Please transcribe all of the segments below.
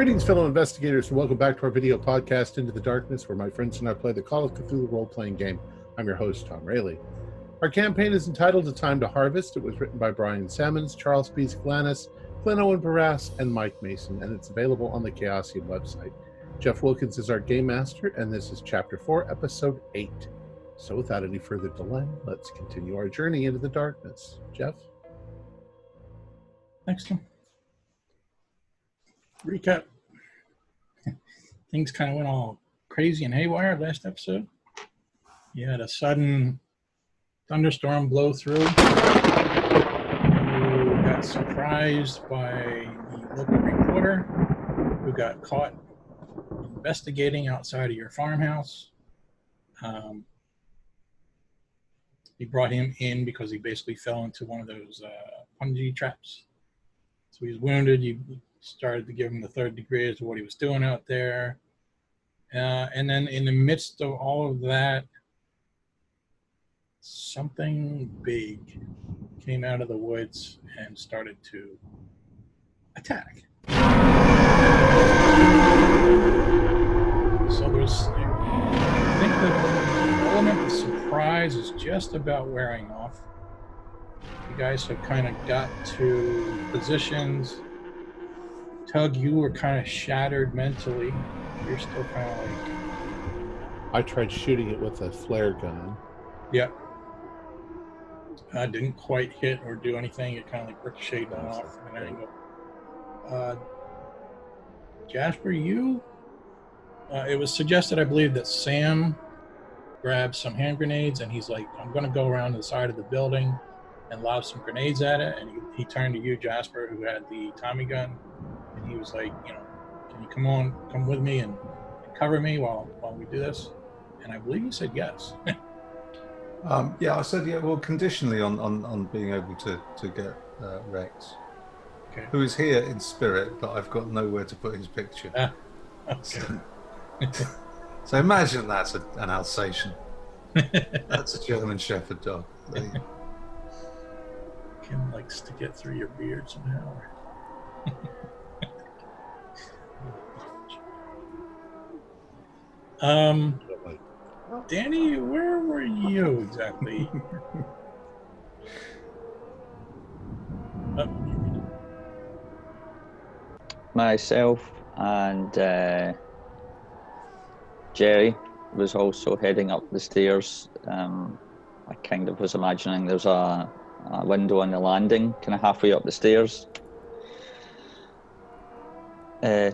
Greetings, fellow investigators, and welcome back to our video podcast, Into the Darkness, where my friends and I play the Call of Cthulhu role-playing game. I'm your host, Tom Rayleigh. Our campaign is entitled A Time to Harvest. It was written by Brian Sammons, Charles P. Glanis, Glenn Owen Barras, and Mike Mason, and it's available on the Chaosium website. Jeff Wilkins is our game master, and this is Chapter 4, Episode 8. So without any further delay, let's continue our journey into the darkness. Jeff? Thanks, Tom. Recap. Things kind of went all crazy and haywire last episode. You had a sudden thunderstorm blow through. You got surprised by the local reporter who got caught investigating outside of your farmhouse. You brought him in because he basically fell into one of those punji traps. So he was wounded. You started to give him the third degree as to what he was doing out there. And then in the midst of all of that, something big came out of the woods and started to attack. So there's, I think the element of surprise is just about wearing off. You guys have kind of got to positions. Tug, you were kind of shattered mentally. You're still kind of like... I tried shooting it with a flare gun. Yep. I didn't quite hit or do anything. It kind of like ricocheted off an angle. Jasper, you... it was suggested, I believe, that Sam grabbed some hand grenades and he's like, I'm going to go around to the side of the building and lob some grenades at it. And he turned to you, Jasper, who had the Tommy gun. And he was like, you know, can you come with me and cover me while we do this? And I believe you said yes. Yeah, I said yeah. Well, conditionally on being able to get Rex, Okay. who is here in spirit, but I've got nowhere to put his picture. Okay. So imagine that's an Alsatian. That's a German Shepherd dog. Kim likes to get through your beard somehow. Danny, where were you exactly? Myself and Jerry was also heading up the stairs. I kind of was imagining there's a window on the landing, kind of halfway up the stairs.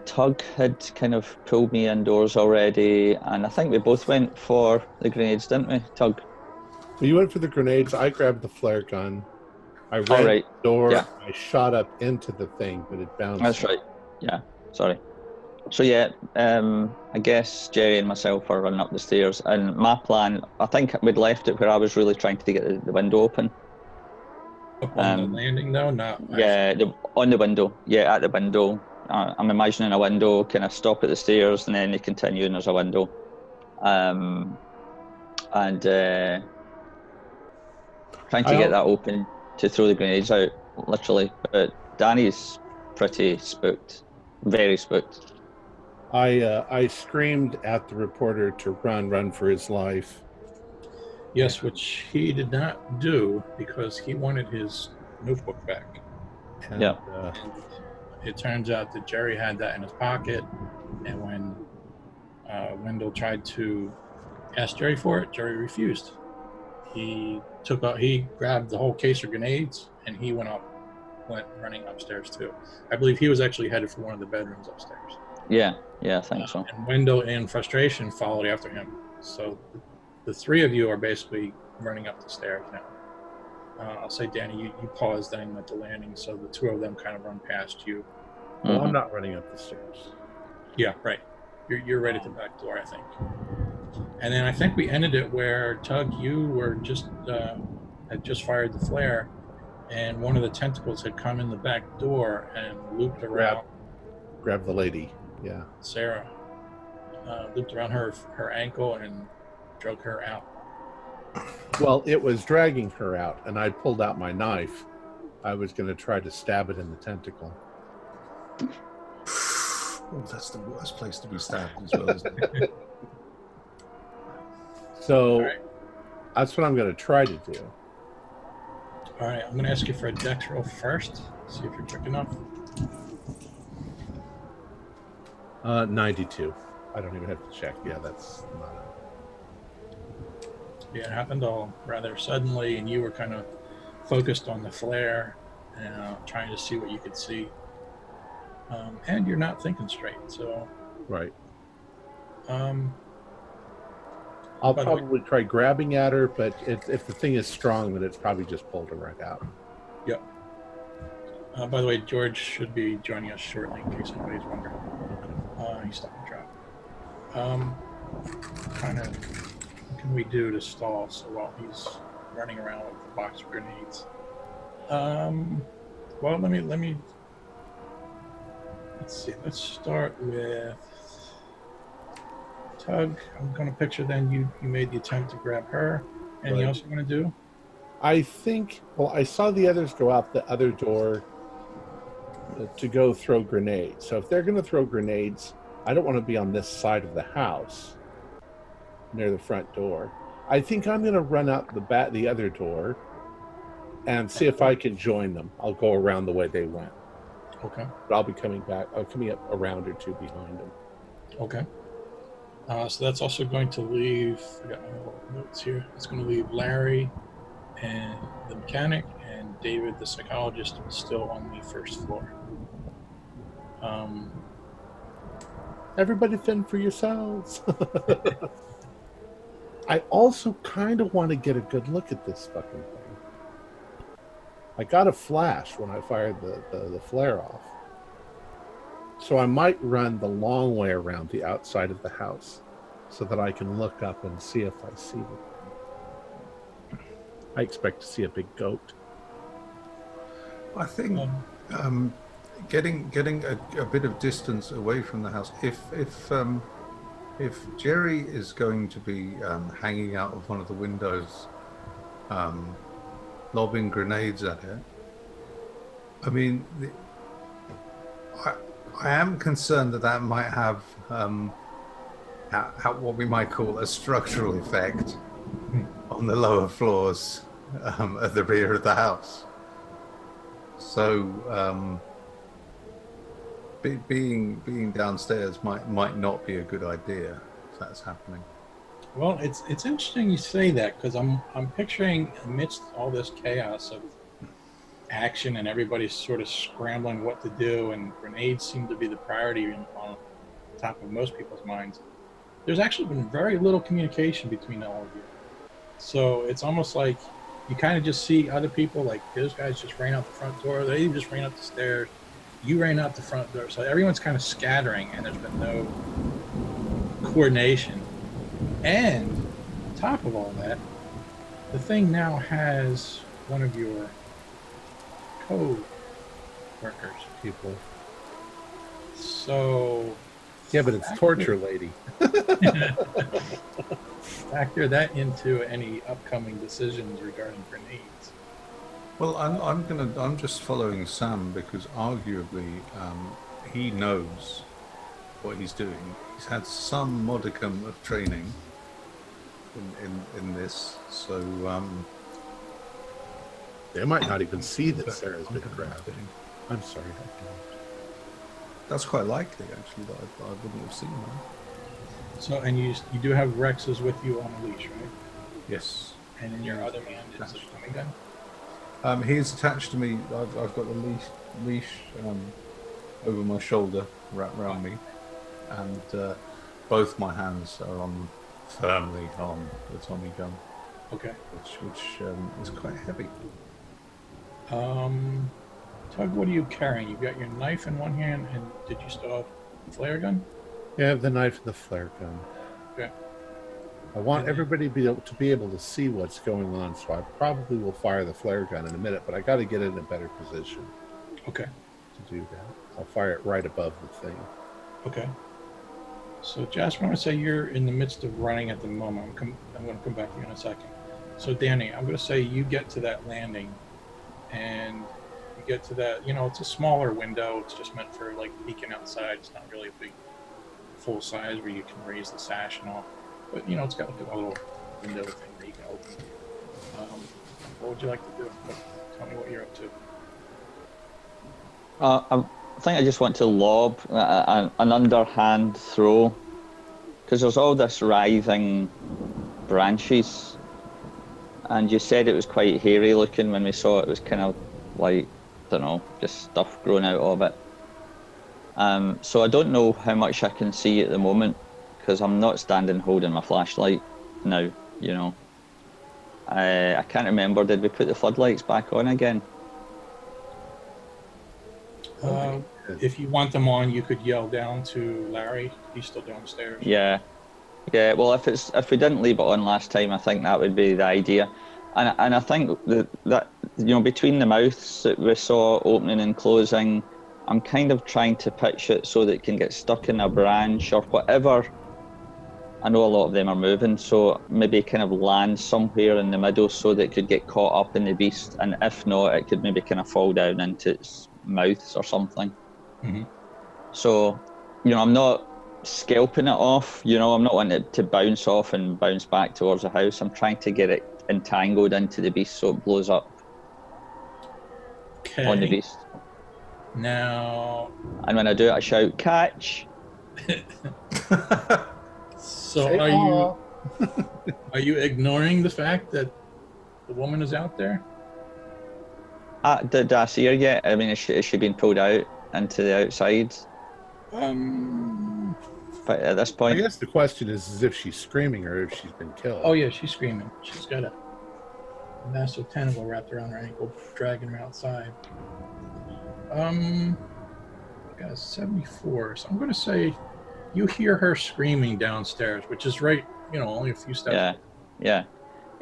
Tug had kind of pulled me indoors already, and I think we both went for the grenades, didn't we, Tug? Well, you went for the grenades. I grabbed the flare gun. I ran the door. Yeah. I shot up into the thing, but it bounced. That's right. Yeah, sorry. So yeah, I guess Jerry and myself are running up the stairs, and my plan, I think we'd left it where I was really trying to get the window open. Up on the landing, though? No. Yeah, on the window. Yeah, at the window. I'm imagining a window, kind of stop at the stairs, and then they continue, and there's a window. And trying to get that open to throw the grenades out, literally. But Danny's pretty spooked, very spooked. I screamed at the reporter to run for his life. Yes, which he did not do because he wanted his notebook back. And, Yeah. It turns out that Jerry had that in his pocket, and when Wendell tried to ask Jerry for it, Jerry refused. He grabbed the whole case of grenades, and he went running upstairs too. I believe he was actually headed for one of the bedrooms upstairs. Yeah, I think so. And Wendell, in frustration, followed after him. So the three of you are basically running up the stairs now. I'll say, Danny, you paused then at the landing, so the two of them kind of run past you. Well, I'm not running up the stairs. Yeah, right. You're right at the back door, I think. And then I think we ended it where, Tug, you were had just fired the flare, and one of the tentacles had come in the back door and looped around. Grab the lady, yeah. Sarah. Looped around her ankle and drug her out. Well, it was dragging her out, and I pulled out my knife. I was going to try to stab it in the tentacle. Oh, that's the worst place to be stabbed as well, isn't it? So All right. that's what I'm going to try to do. All right, I'm going to ask you for a dex roll first. See if you're quick enough. 92. I don't even have to check. Yeah, that's not Yeah, it happened all rather suddenly, and you were kind of focused on the flare, trying to see what you could see. And you're not thinking straight, so... right. Um, I'll by the way- probably try grabbing at her, but if the thing is strong, then it's probably just pulled her right out. Yep. By the way, George should be joining us shortly, in case anybody's wondering. He's stuck in trap. Kind of, what can we do to stall so while he's running around with the box of grenades? Well, let me. Let's see. Let's start with Tug. I'm going to picture then you made the attempt to grab her. Anything Right. else you're going to do? I think, well, I saw the others go out the other door to go throw grenades. So if they're going to throw grenades, I don't want to be on this side of the house near the front door. I think I'm going to run out the other door and see if I can join them. I'll go around the way they went. Okay. But I'll be coming back. I'm coming up a round or two behind them. Okay. So that's also going to leave, I got my little notes here. It's going to leave Larry and the mechanic and David, the psychologist, still on the first floor. Everybody fend for yourselves. I also kind of want to get a good look at this fucking thing. I got a flash when I fired the flare off. So I might run the long way around the outside of the house so that I can look up and see if I see the thing. I expect to see a big goat. I think getting a bit of distance away from the house. If Jerry is going to be hanging out of one of the windows, lobbing grenades at it, I mean, I am concerned that might have what we might call a structural effect on the lower floors at the rear of the house. So being downstairs might not be a good idea if that's happening. Well, it's interesting you say that, because I'm picturing amidst all this chaos of action and everybody's sort of scrambling what to do, and grenades seem to be the priority on top of most people's minds. There's actually been very little communication between all of you. So it's almost like you kind of just see other people, like those guys just ran out the front door, they just ran up the stairs, you ran out the front door. So everyone's kind of scattering and there's been no coordination. And on top of all that, the thing now has one of your co-workers. People. So Yeah, but it's torture, lady. factor that into any upcoming decisions regarding grenades. Well, I'm just following Sam because arguably he knows what he's doing. He's had some modicum of training in this, so They might not even see that Sarah's been grabbed. I'm sorry. that's quite likely actually that I wouldn't have seen that. So, and you do have Rexes with you on a leash, right? Yes. And in your other hand is a tommy gun? He's attached to me. I've got the leash over my shoulder, wrapped around me, and both my hands are firmly on the Tommy gun, Okay. which is quite heavy. Tug, what are you carrying? You've got your knife in one hand, and did you still have a flare gun? Yeah, I have the knife and the flare gun. Okay. I want everybody to be able to see what's going on, so I probably will fire the flare gun in a minute, but I got to get it in a better position Okay. to do that. I'll fire it right above the thing. Okay. So, Jasper, I'm going to say you're in the midst of running at the moment. I'm going to come back to you in a second. So, Danny, I'm going to say you get to that landing, and You get to that, it's a smaller window. It's just meant for like peeking outside. It's not really a big full size where you can raise the sash and all. But it's got like a little window thing that you can open. What would you like to do? Tell me what you're up to. I think I just want to lob an underhand throw, because there's all this writhing branches, and you said it was quite hairy looking when we saw it. It was kind of like, I don't know, just stuff growing out of it. So I don't know how much I can see at the moment, because I'm not standing holding my flashlight now, I can't remember, did we put the floodlights back on again? If you want them on, you could yell down to Larry. He's still downstairs. Yeah. Well, if we didn't leave it on last time, I think that would be the idea. And I think that between the mouths that we saw opening and closing, I'm kind of trying to pitch it so that it can get stuck in a branch or whatever. I know a lot of them are moving, so maybe kind of land somewhere in the middle so that it could get caught up in the beast, and if not, it could maybe kind of fall down into its mouths or something. Mm-hmm. So, I'm not scalping it off, I'm not wanting it to bounce off and bounce back towards the house. I'm trying to get it entangled into the beast so it blows up on the beast. Now... And when I do it, I shout, "Catch!" So are you ignoring the fact that the woman is out there? Did I see her yet? I mean, is she being pulled out into the outside? But at this point, I guess the question is if she's screaming or if she's been killed. Oh yeah, she's screaming. She's got a massive tentacle wrapped around her ankle, dragging her outside. Got a 74, so I'm going to say you hear her screaming downstairs, which is right, only a few steps. Yeah.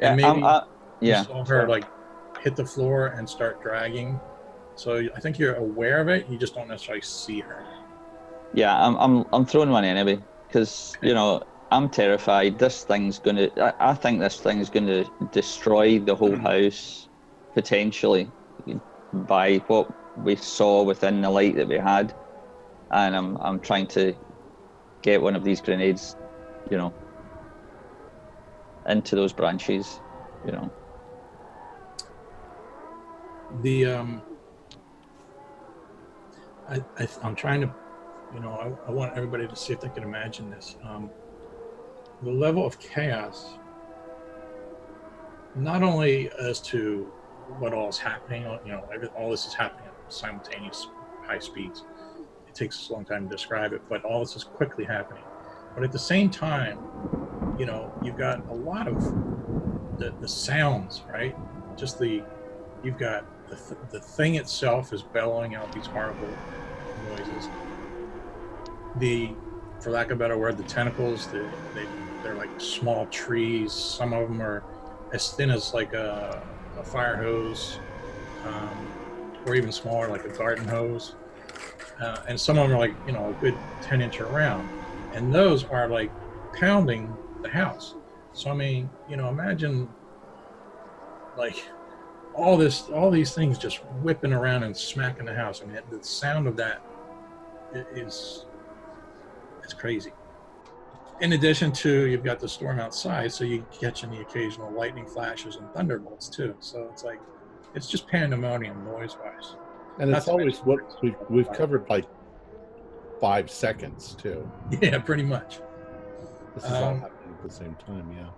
And maybe you saw her like hit the floor and start dragging. So I think you're aware of it. You just don't necessarily see her. Yeah, I'm throwing one anyway, because I'm terrified. This thing's gonna. I think this thing's gonna destroy the whole house, potentially, by what we saw within the light that we had, and I'm trying to get one of these grenades, into those branches, I'm trying to, I want everybody to see if they can imagine this. The level of chaos, not only as to what all is happening, all this is happening at simultaneous high speeds. It takes us a long time to describe it, but all this is quickly happening. But at the same time, you've got a lot of the sounds, right? You've got the thing itself is bellowing out these horrible noises. For lack of a better word, the tentacles, they're like small trees. Some of them are as thin as like a fire hose, or even smaller, like a garden hose. And some of them are like, a good 10-inch around. And those are like pounding the house. So, I mean, imagine like all these things just whipping around and smacking the house. I mean, the sound of that it's crazy. In addition to, you've got the storm outside, so you're catching the occasional lightning flashes and thunderbolts too. So it's just pandemonium noise-wise. And it's always what we've covered like 5 seconds too. Yeah, pretty much. This is all happening at the same time, yeah.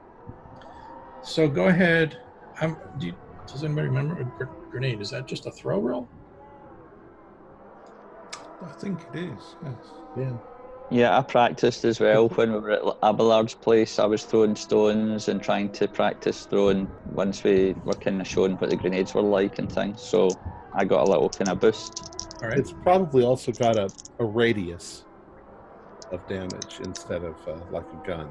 So go ahead. Does anybody remember a grenade? Is that just a throw roll? I think it is, yes. Yeah. Yeah, I practiced as well when we were at Abelard's place. I was throwing stones and trying to practice throwing once we were kind of showing what the grenades were like and things. So I got a little kind of boost. All right. It's probably also got a radius of damage instead of like a gun.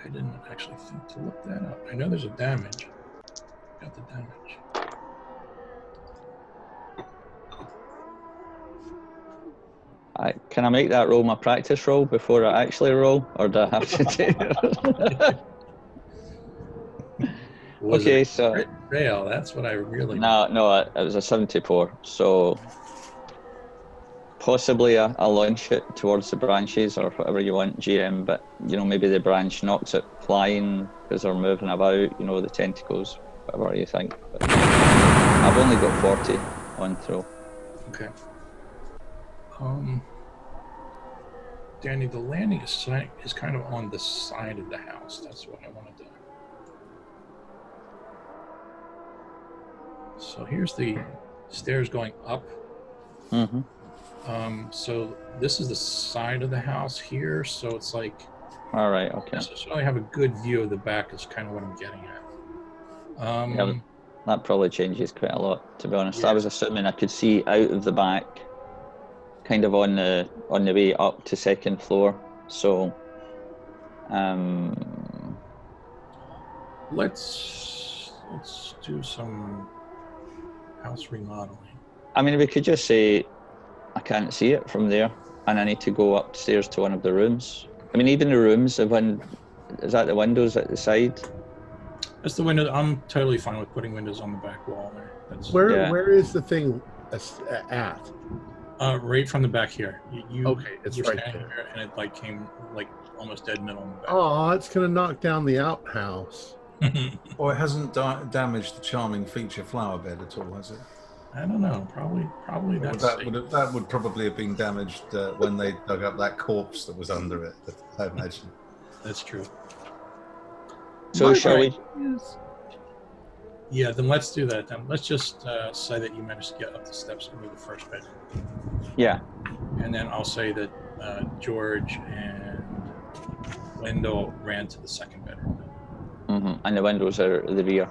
I didn't actually think to look that up. I know there's a damage. Got the damage. Can I make that roll my practice roll before I actually roll, or do I have to do it? Was Okay, it so crit fail? That's what I really. no, it was a 74. So possibly I'll launch it towards the branches or whatever you want, GM. But maybe the branch knocks it flying because they're moving about. The tentacles, whatever you think. But I've only got 40 on throw. Okay. Danny, the landing is kind of on the side of the house. That's what I wanted to. So here's the stairs going up. Mm-hmm. So this is the side of the house here. So it's like. All right. Okay. Not necessarily have a good view of the back is kind of what I'm getting at. Yeah, that probably changes quite a lot, to be honest. Yeah. I was assuming I could see out of the back, kind of on the way up to second floor. So, Let's do some house remodeling. I mean, we could just say I can't see it from there, and I need to go upstairs to one of the rooms. I mean, even the rooms, is that the windows at the side? That's the window. I'm totally fine with putting windows on the back wall there. Where is the thing at? Right from the back here. Okay, it's you're right standing there. and it came almost dead middle in the back. Oh, it's gonna knock down the outhouse. Or it hasn't damaged the charming feature flower bed at all, has it? I don't know. Probably that's That would probably have been damaged when they dug up that corpse that was under it, I imagine. That's true. So shall we? Yeah, then let's do that. Then let's just say that you managed to get up the steps into the first bedroom. Yeah. And then I'll say that George and Wendell ran to the second bedroom. Mm-hmm. And the windows are the rear.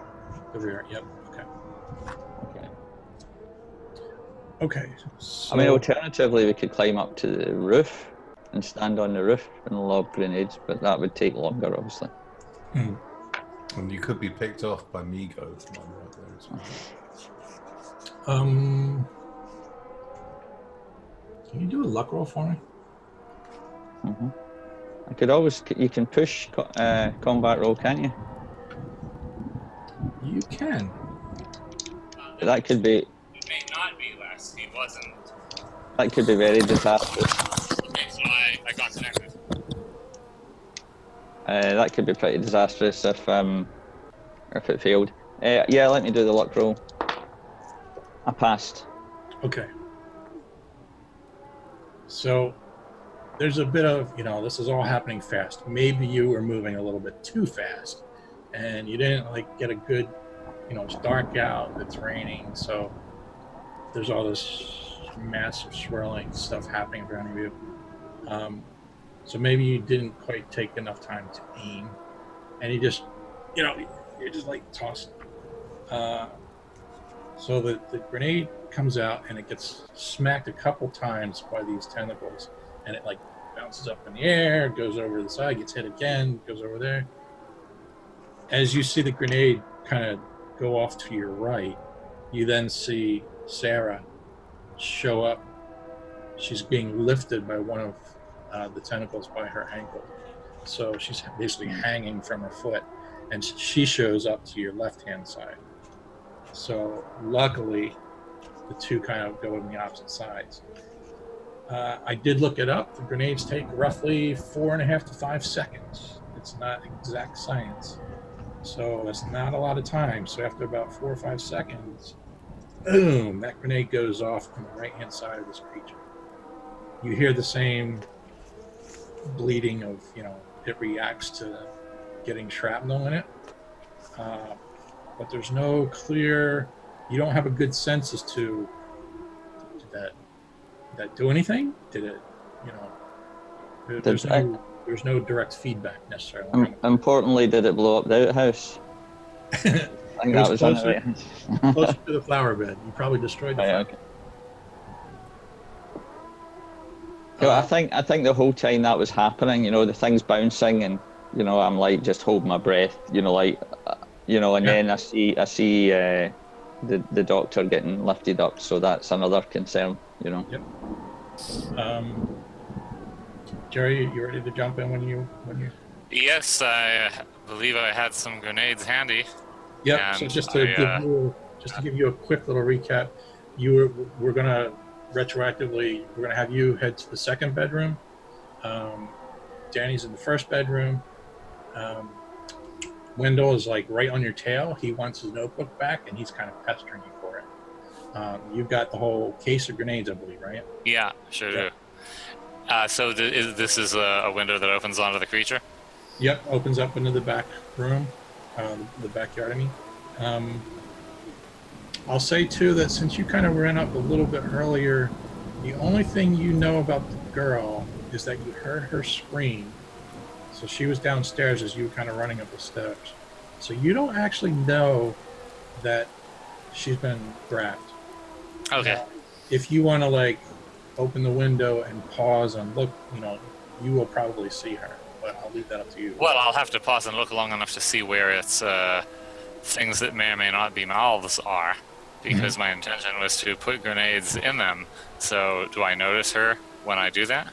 The rear. Yep. Okay. Okay. Okay. So, I mean, alternatively, we could climb up to the roof and stand on the roof and lob grenades, but that would take longer, obviously. And you could be picked off by Migo. Right there as well. Can you do a luck roll for me? Mm-hmm. You can push combat roll, can't you? You can. That could be. It may not be less. He wasn't. That could be very disastrous. Okay, so I got connected. That could be pretty disastrous if it failed. Yeah, let me do the luck roll. I passed. Okay. So there's a bit of, this is all happening fast. Maybe you were moving a little bit too fast and you didn't get a good, it's dark out, it's raining. So there's all this massive swirling stuff happening in front of you. So maybe you didn't quite take enough time to aim and you just, you're just tossing. So the grenade comes out and it gets smacked a couple times by these tentacles and it bounces up in the air, goes over the side, gets hit again, goes over there. As you see the grenade kind of go off to your right, you then see Sarah show up. She's being lifted by one of the tentacles by her ankle. So she's basically hanging from her foot and she shows up to your left-hand side. So luckily, the two kind of go in the opposite sides. I did look it up. The grenades take roughly 4.5 to 5 seconds. It's not exact science. So that's not a lot of time. So after about 4 or 5 seconds, boom, that grenade goes off on the right-hand side of this creature. You hear the same bleeding of, it reacts to getting shrapnel in it. But there's no clear, you don't have a good sense as to, did that do anything? Did it, there's no direct feedback necessarily. Importantly, did it blow up the outhouse? I think that was closer to the flower bed. You probably destroyed the flower. Okay. I think the whole time that was happening, the thing's bouncing and, I'm just holding my breath, and then I see the doctor getting lifted up, so that's another concern, Yep. Jerry, you ready to jump in when you? Yes, I believe I had some grenades handy. Yep. So And just to give you a quick little recap, we're gonna retroactively we're gonna have you head to the second bedroom. Danny's in the first bedroom. Wendell is like right on your tail. He wants his notebook back, and he's kind of pestering you for it. You've got the whole case of grenades, I believe, right? Yeah, sure do. So this is a window that opens onto the creature? Yep, opens up into the back room, the backyard, I mean. I'll say, too, that since you kind of ran up a little bit earlier, the only thing you know about the girl is that you heard her scream. So she was downstairs as you were kind of running up the steps. So you don't actually know that she's been grabbed. Okay. Now, if you want to, like, open the window and pause and look, you will probably see her. But I'll leave that up to you. Well, I'll have to pause and look long enough to see where its things that may or may not be mouths are, because my intention was to put grenades in them. So do I notice her when I do that?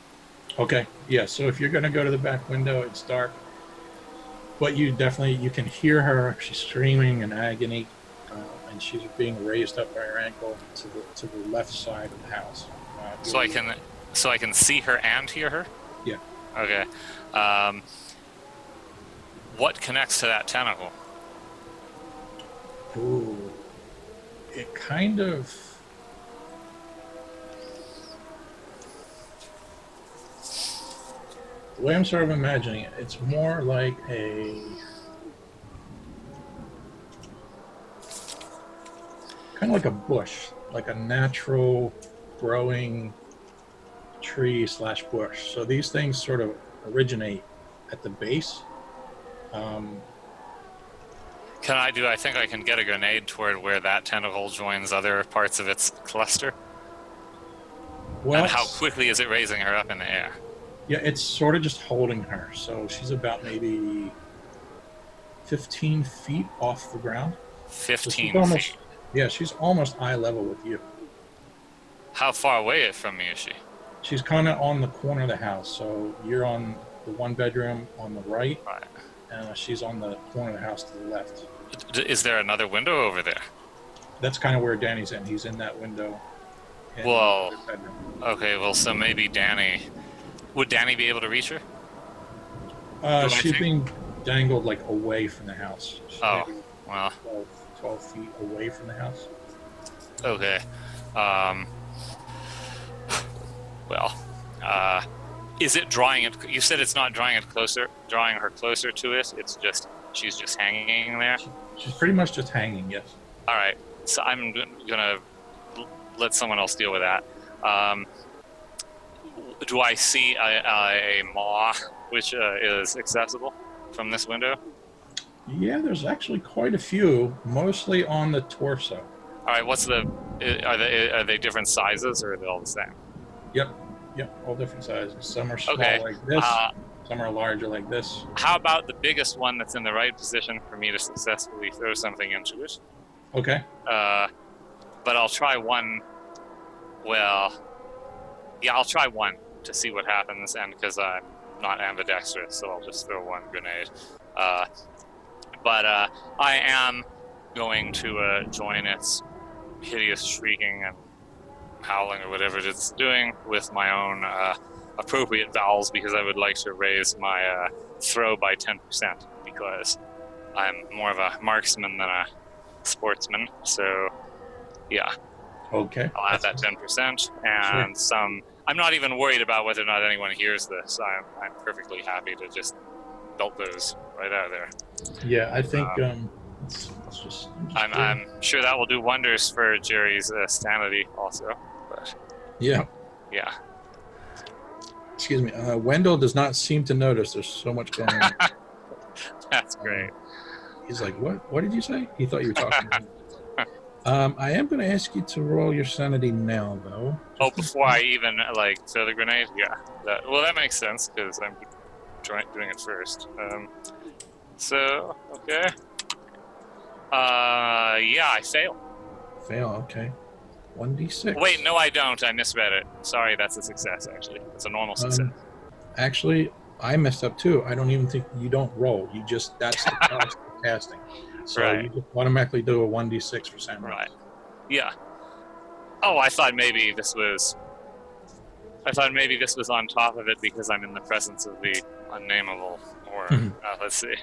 Okay, yeah, so if you're going to go to the back window, it's dark. But you can hear her. She's screaming in agony, and she's being raised up by her ankle to the left side of the house. So I can see her and hear her? Yeah. Okay. What connects to that tentacle? Ooh. It kind of... The way I'm sort of imagining it, it's more like a... kind of like a bush, like a natural growing tree / bush. So these things sort of originate at the base. I think I can get a grenade toward where that tentacle joins other parts of its cluster? Well, and how quickly is it raising her up in the air? Yeah, it's sort of just holding her. So she's about maybe 15 feet off the ground. 15 feet? Yeah, she's almost eye level with you. How far away from me is she? She's kind of on the corner of the house. So you're on the one bedroom on the right, and she's on the corner of the house to the left. Is there another window over there? That's kind of where Danny's in. He's in that window. Well, okay, well, so maybe Danny... Would Danny be able to reach her? She's being dangled, like, away from the house. She's well... 12 feet away from the house. Okay. Is it drawing it... You said it's not drawing her closer to it, it's just... She's just hanging there? She's pretty much just hanging, yes. All right. So I'm going to let someone else deal with that. Do I see a maw which is accessible from this window? Yeah, there's actually quite a few, mostly on the torso. All right. Are they different sizes, or are they all the same? Yep, all different sizes. Some are small like this. Some are larger like this. How about the biggest one that's in the right position for me to successfully throw something into it? Okay. But I'll try one. Well, yeah, I'll try one to see what happens, and because I'm not ambidextrous, so I'll just throw one grenade. But I am going to join its hideous shrieking and howling or whatever it's doing with my own appropriate vowels, because I would like to raise my throw by 10%, because I'm more of a marksman than a sportsman. So, yeah. Okay. I'll add that 10%, and some... I'm not even worried about whether or not anyone hears this. I'm perfectly happy to just belt those right out of there. Yeah, I think... I'm sure that will do wonders for Jerry's sanity also. But yeah. Excuse me. Wendell does not seem to notice there's so much going on. That's great. He's like, what? What did you say? He thought you were talking to me. I am going to ask you to roll your sanity now, though. Oh, before I even throw the grenade? Yeah. That makes sense, because I'm doing it first. Okay. Yeah, I fail. Fail, okay. 1d6. Wait, no, I don't. I misread it. Sorry, that's a success, actually. It's a normal success. Actually, I messed up, too. I don't even think you don't roll. That's the cost of casting. So Right. you just automatically do a 1d6 for Sam. Right. Yeah. Oh, I thought maybe this was on top of it because I'm in the presence of the unnameable. Or let's see.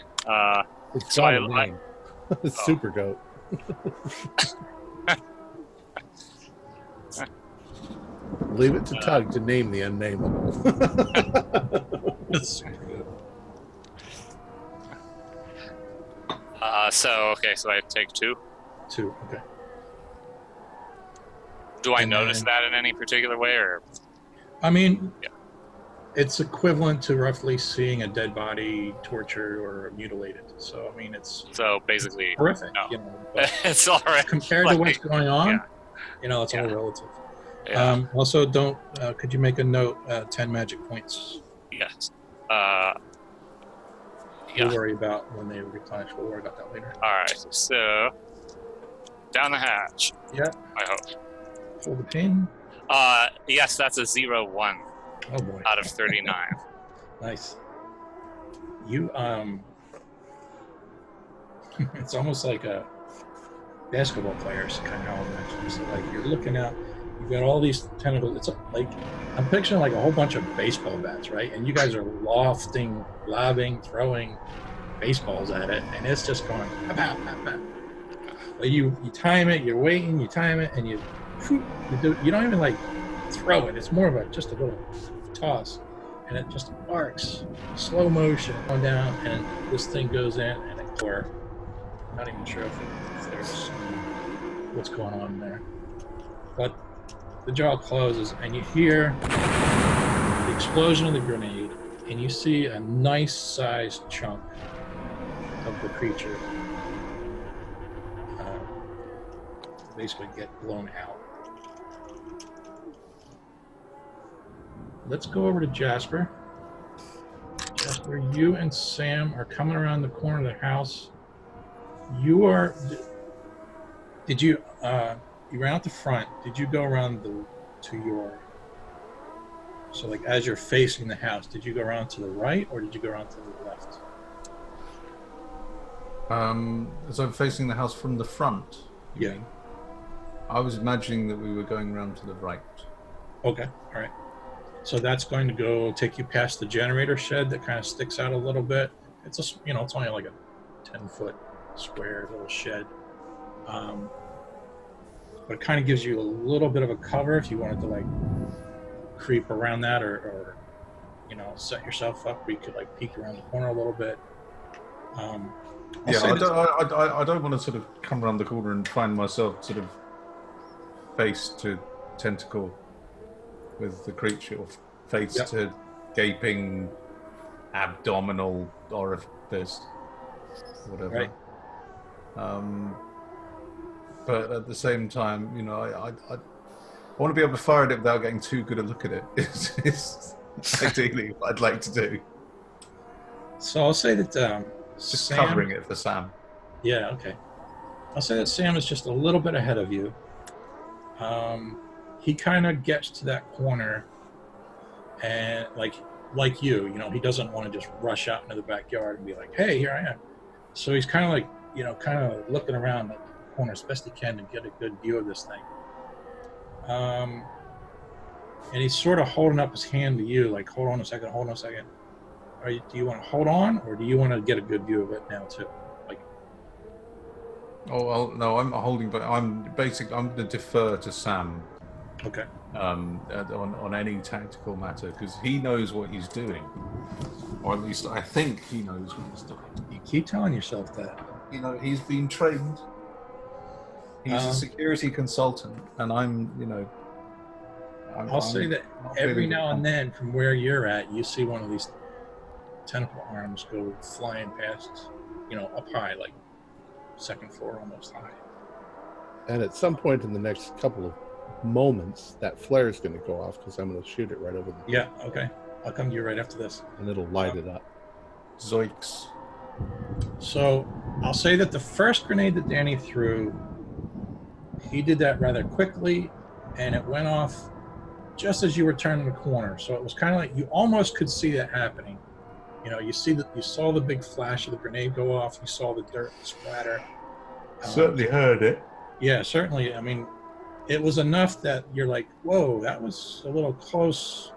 It's So got I- a name. Super goat. Leave it to Tug to name the unnameable. That's super good. So I take 2. 2. Okay. Do I And notice then- that in any particular way, or I mean, Yeah. it's equivalent to roughly seeing a dead body tortured or mutilated. So I mean, it's so basically horrific. No. You know, but it's all right. compared to what's going on, yeah. you know, it's all Yeah. relative. Yeah. Also, don't. Could you make a note? 10 magic points. Yes. We'll Yeah. worry about when they replenish. We'll worry about that later. All right. So down the hatch. Yeah. I hope. Hold the pin. Yes, that's a 0-1 Oh boy. out of 39. Nice. You it's almost like a basketball player's kind of how I imagine. So like you're looking out, you've got all these tentacles. It's like I'm picturing like a whole bunch of baseball bats, right? And you guys are lobbing, throwing baseballs at it, and it's just going pop, pop, pop, pop. But you time it, you're waiting, you time it, and you don't even like throw it. It's more of just a little toss, and it just arcs, slow motion, going down, and this thing goes in, and it or not even sure if there's what's going on there, but the jaw closes, and you hear the explosion of the grenade, and you see a nice sized chunk of the creature basically get blown out. Let's go over to Jasper. Jasper, you and Sam are coming around the corner of the house. You are. Did you? You ran out the front. Did you go around to your? So, like, as you're facing the house, did you go around to the right or did you go around to the left? As I'm facing the house from the front. you Yeah. mean? I was imagining that we were going around to the right. Okay. All right. So that's going to go take you past the generator shed that kind of sticks out a little bit. It's it's only like a 10-foot square little shed. But it kind of gives you a little bit of a cover if you wanted to like creep around that or set yourself up where you could like peek around the corner a little bit. I don't want to sort of come around the corner and find myself sort of face to tentacle with the creature, or face to gaping abdominal orifice, whatever. Right. But at the same time, I want to be able to fire at it without getting too good a look at it. Is ideally what I'd like to do. So I'll say that Just Sam, covering it for Sam. Yeah, okay. I'll say that Sam is just a little bit ahead of you. He kind of gets to that corner, and like you, he doesn't want to just rush out into the backyard and be like, "Hey, here I am." So he's kind of like, kind of looking around the corner as best he can to get a good view of this thing. And he's sort of holding up his hand to you, like, "Hold on a second, hold on a second. Do you want to hold on, or do you want to get a good view of it now too?" Like, Oh well, no, I'm holding, but I'm going to defer to Sam okay. on any tactical matter, because he knows what he's doing, or at least I think he knows what he's doing. You keep telling yourself that. He's been trained. He's a security consultant, and I'll say that every now and then, from where you're at, you see one of these tentacle arms go flying past, up high, like second floor, almost high. And at some point in the next couple of moments, that flare is going to go off because I'm going to shoot it right over the Yeah, okay. I'll come to you right after this. and it'll light it up. Zoinks. So I'll say that the first grenade that Danny threw, he did that rather quickly, and it went off just as you were turning the corner. So it was kind of like you almost could see that happening. You saw the big flash of the grenade go off. You saw the dirt splatter, Certainly heard it. Yeah, certainly. I mean, it was enough that you're like, whoa, that was a little closer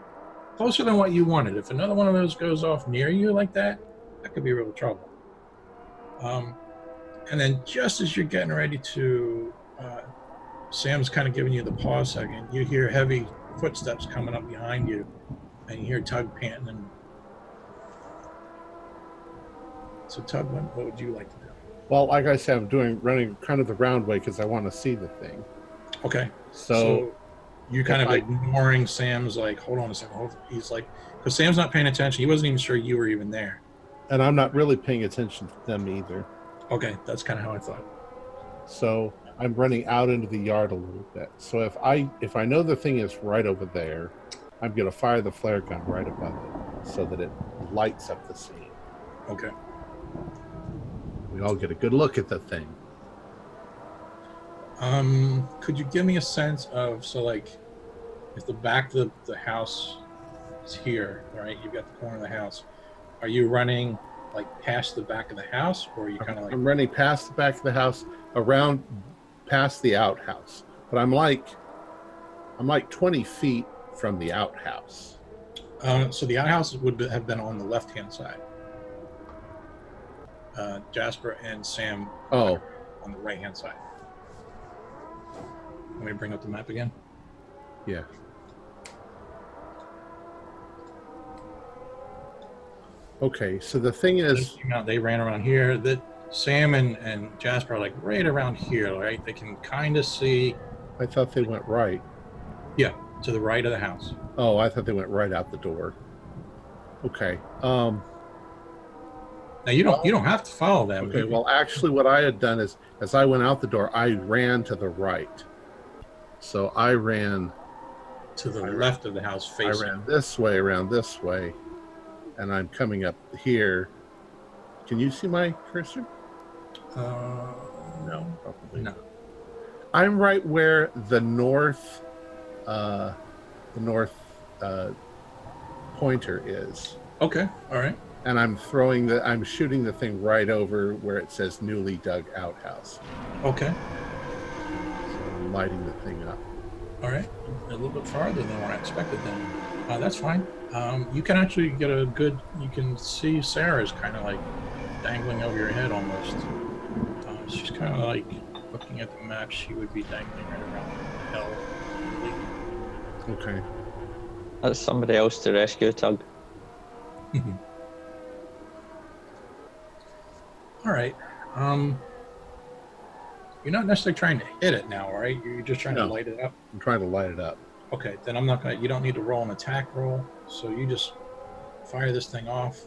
than what you wanted. If another one of those goes off near you like that, that could be real trouble. And then just as you're getting ready to, Sam's kind of giving you the pause second, you hear heavy footsteps coming up behind you, and you hear Tug panting. And so, Tug, what would you like to do? Well, like I said, I'm running kind of the round way because I want to see the thing. Okay. So you're kind of ignoring Sam's like, hold on a second. He's like, because Sam's not paying attention. He wasn't even sure you were even there. And I'm not really paying attention to them either. Okay, that's kind of how I thought. So I'm running out into the yard a little bit. So if I know the thing is right over there, I'm going to fire the flare gun right above it so that it lights up the scene. Okay. We all get a good look at the thing. Could you give me a sense of, so like, if the back of the house is here, right? You've got the corner of the house. Are you running like past the back of the house, or are you kind of like? I'm running past the back of the house, around past the outhouse, but I'm like 20 feet from the outhouse. So the outhouse would have been on the left-hand side. Jasper and Sam. Oh, on the right-hand side. Let me bring up the map again. Yeah. Okay, so the thing is, they ran around here. That Sam and Jasper are like right around here, right? They can kind of see. I thought they went right. Yeah, to the right of the house. Oh, I thought they went right out the door. Okay. Now you don't have to follow them. Okay. Well, actually, what I had done is, as I went out the door, I ran to the right. So I ran to the left of the house facing. I ran this way, around this way, and I'm coming up here. Can you see my cursor? No, probably no. I'm right where the north pointer is. Okay, all right. And I'm shooting the thing right over where it says newly dug outhouse. Okay. So I'm lighting the thing up. All right, a little bit farther than what I expected then. That's fine. You can actually get a good, you can see Sarah's kind of like dangling over your head almost. She's kind of like, looking at the map, she would be dangling right around hell. Okay. That's somebody else to rescue, Tug. All right. You're not necessarily trying to hit it now, right? You're just trying to light it up? I'm trying to light it up. Okay, then I'm not going to, you don't need to roll an attack roll, so you just fire this thing off.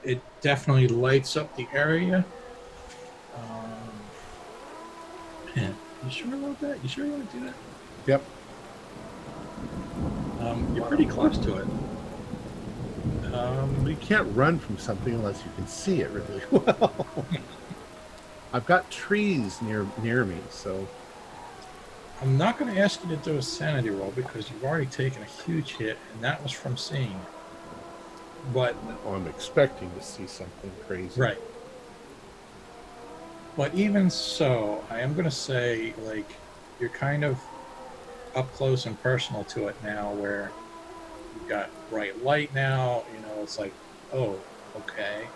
It definitely lights up the area. Man, you sure about that? You sure you want to do that? Yep. You're pretty close to it. You can't run from something unless you can see it really well. I've got trees near me, so I'm not going to ask you to do a sanity roll because you've already taken a huge hit, and that was from seeing it. But I'm expecting to see something crazy. Right. But even so, I am going to say, like, you're kind of up close and personal to it now, where you've got bright light now. You know, it's like, oh, okay.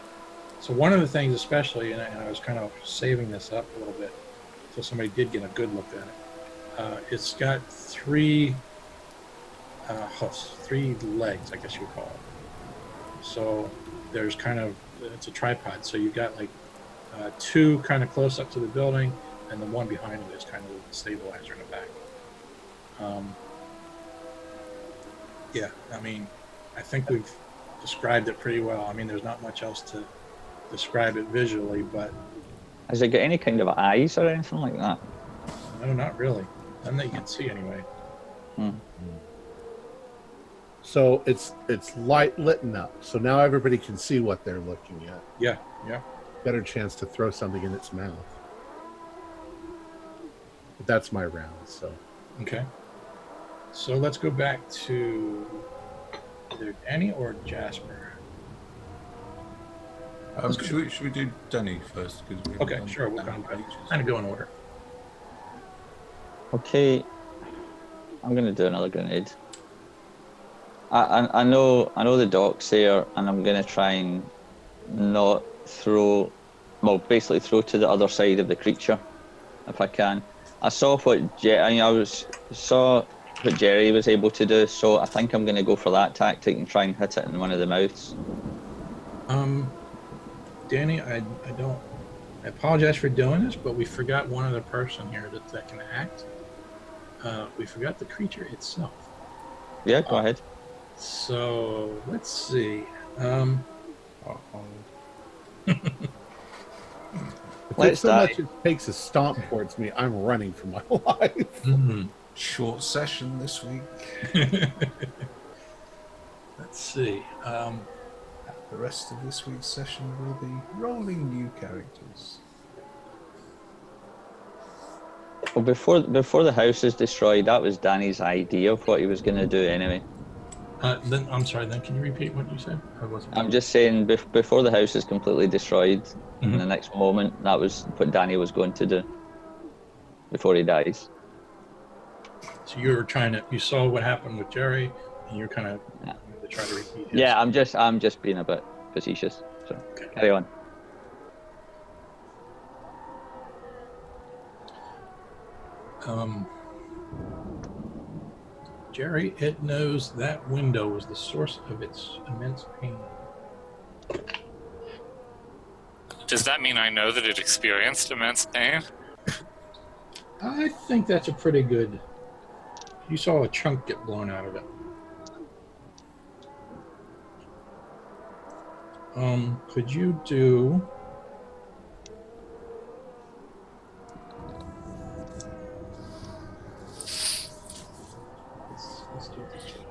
So one of the things, especially, and I was kind of saving this up a little bit, so somebody did get a good look at it. It's got three hoofs, 3 legs, I guess you would call it. So there's kind of, it's a tripod. So you've got like 2 kind of close up to the building, and the one behind it is kind of the stabilizer in the back. Yeah, I mean, I think we've described it pretty well. I mean, there's not much else to describe it visually, but... Has it got any kind of eyes or anything like that? No, not really. None that you can see anyway. So it's lit up. So now everybody can see what they're looking at. Yeah. Better chance to throw something in its mouth. But that's my round, so. Okay. So let's go back to either Danny or Jasper. Should we do Danny first? Okay, sure. We'll kind of go in order. Okay, I'm gonna do another grenade. I know the dock's there, and I'm gonna try and not throw, well, basically throw to the other side of the creature, if I can. I saw what saw what Jerry was able to do, so I think I'm gonna go for that tactic and try and hit it in one of the mouths. Danny, I apologize for doing this, but we forgot one other person here that can act. We forgot the creature itself. Yeah, go ahead. So let's see. If it so much as takes a stomp towards me, I'm running for my life. Mm-hmm. Short session this week. Let's see. The rest of this week's session will be rolling new characters. Well, before the house is destroyed, that was Danny's idea of what he was going to do anyway. Then I'm sorry. Then can you repeat what you said? I'm just saying, before the house is completely destroyed, in the next moment, that was what Danny was going to do before he dies. So you saw what happened with Jerry, and you're kind of trying to repeat his. Yeah, I'm just being a bit facetious. So okay. Carry on. Jerry, it knows that window was the source of its immense pain. Does that mean I know that it experienced immense pain? I think that's a pretty good. You saw a chunk get blown out of it. Could you do? Let's do it this way.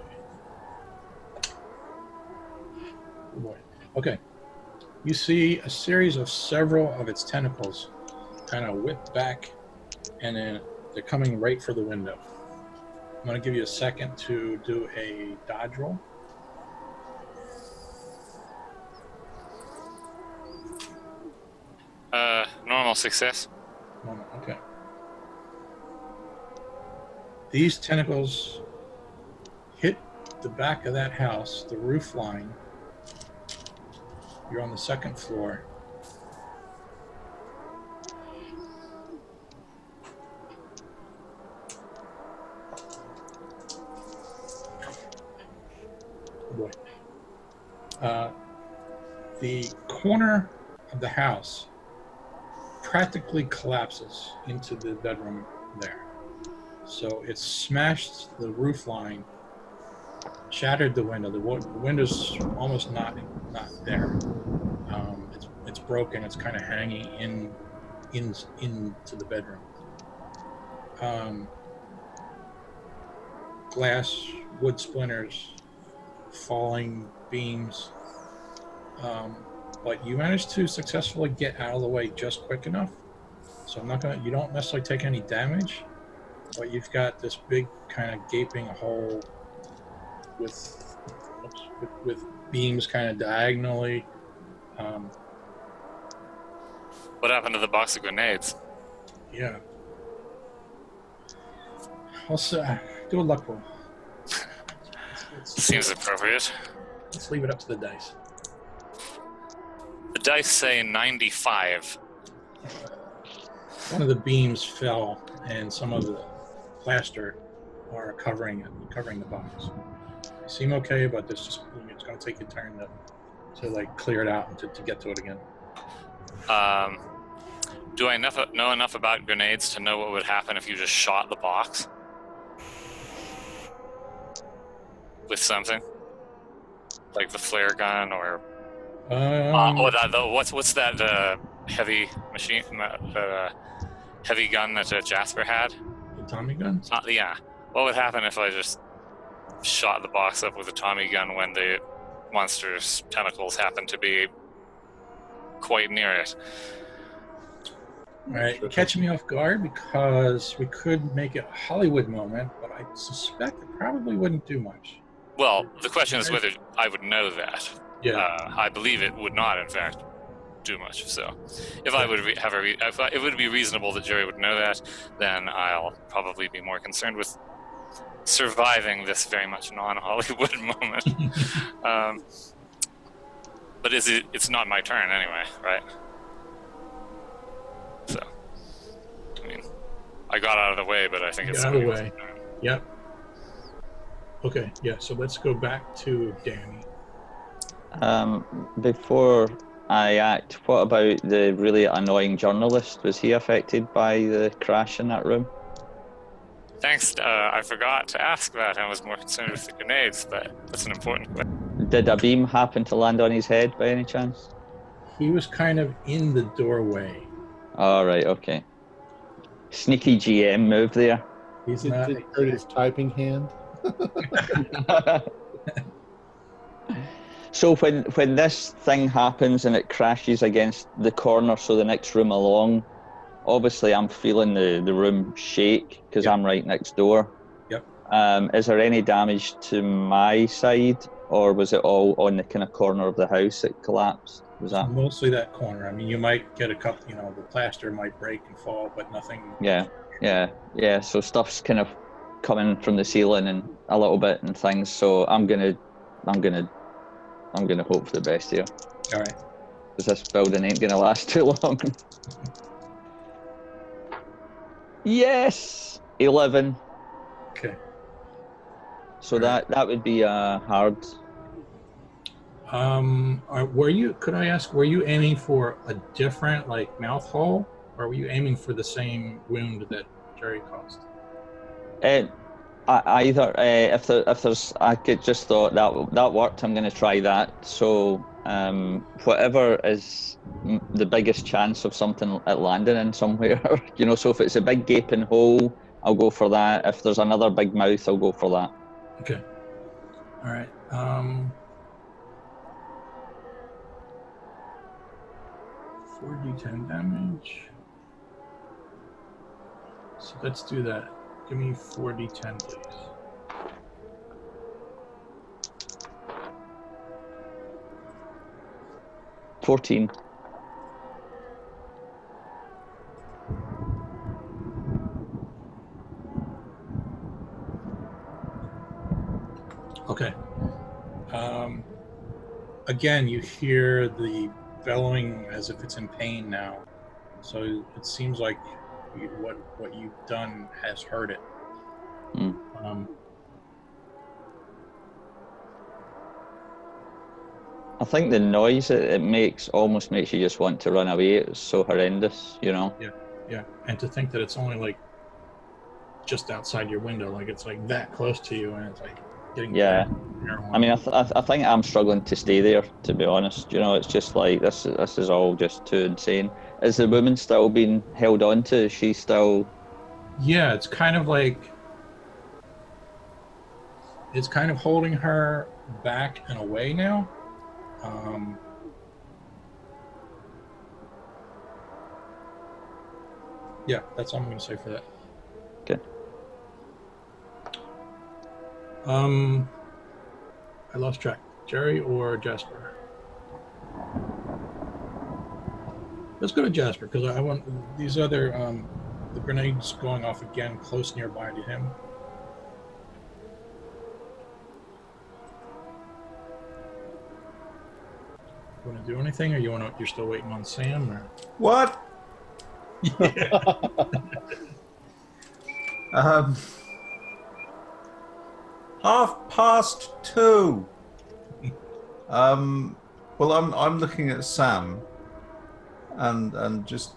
Oh boy. Okay. You see a series of several of its tentacles kind of whip back, and then they're coming right for the window. I'm going to give you a second to do a dodge roll. Normal success. Normal, okay. These tentacles hit the back of that house, the roof line. You're on the second floor. Oh boy. The corner of the house practically collapses into the bedroom there. So it smashed the roof line, shattered the window. The window's almost not there. It's broken. It's kind of hanging into the bedroom. Glass, wood splinters, falling beams. But you managed to successfully get out of the way just quick enough. So you don't necessarily take any damage, but you've got this big kind of gaping hole with beams kind of diagonally. What happened to the box of grenades? Yeah. Also, do a luck roll. Seems appropriate. Let's leave it up to the dice. The dice say 95. One of the beams fell, and some of the plaster are covering the box. They seem okay, but it's going to take a turn to like clear it out and to get to it again. Do I know enough about grenades to know what would happen if you just shot the box with something like the flare gun or what's that heavy machine, heavy gun that Jasper had? The Tommy gun? Yeah. What would happen if I just shot the box up with a Tommy gun when the monster's tentacles happen to be quite near it? All right, you're catching me off guard because we could make it a Hollywood moment, but I suspect it probably wouldn't do much. Well, the question is whether I would know that. Yeah. I believe it would not, in fact. do much. So, if I would it would be reasonable that Jerry would know that, then I'll probably be more concerned with surviving this very much non-Hollywood moment. But it's not my turn anyway, right? So, I mean, I got out of the way, but I think it's out of the way. Yep. Okay, yeah, so let's go back to Danny. Before I act, what about the really annoying journalist? Was he affected by the crash in that room? Thanks. I forgot to ask that. I was more concerned with the grenades, but that's an important question. Did a beam happen to land on his head by any chance? He was kind of in the doorway. All right, okay. Sneaky GM move there. He's Did not. you hurt his typing hand? So when this thing happens and it crashes against the corner, so the next room along, obviously I'm feeling the room shake because I'm right next door. Yep. Is there any damage to my side, or was it all on the kind of corner of the house it collapsed? Was that mostly that corner? I mean, you might get a couple, the plaster might break and fall, but nothing. Yeah. So stuff's kind of coming from the ceiling and a little bit and things. So I'm gonna hope for the best here. All right. Because this building ain't gonna last too long. Yes, 11. Okay. So that would be hard. Could I ask, were you aiming for a different mouth hole, or were you aiming for the same wound that Jerry caused? Either. If there's, I could just thought that worked. I'm going to try that. So whatever is the biggest chance of something at landing in somewhere, So if it's a big gaping hole, I'll go for that. If there's another big mouth, I'll go for that. Okay. All right. 4d10 damage. So let's do that. Give me 4d10, please. $14. Okay. Again, you hear the bellowing as if it's in pain now. So it seems like what you've done has hurt it. I think the noise it makes almost makes you just want to run away. It's so horrendous, Yeah. And to think that it's only just outside your window, it's that close to you, and it's getting I mean, I think I'm struggling to stay there, to be honest. It's just this is all just too insane. Is the woman still being held on to? Is she still? Yeah, it's kind of holding her back and away now. Yeah, that's all I'm going to say for that. Okay. I lost track. Jerry or Jasper? Let's go to Jasper, because I want these other the grenades going off again close nearby to him. You want to do anything, or you're still waiting on Sam? Or What? Yeah. 2:30. Well, I'm looking at Sam, and just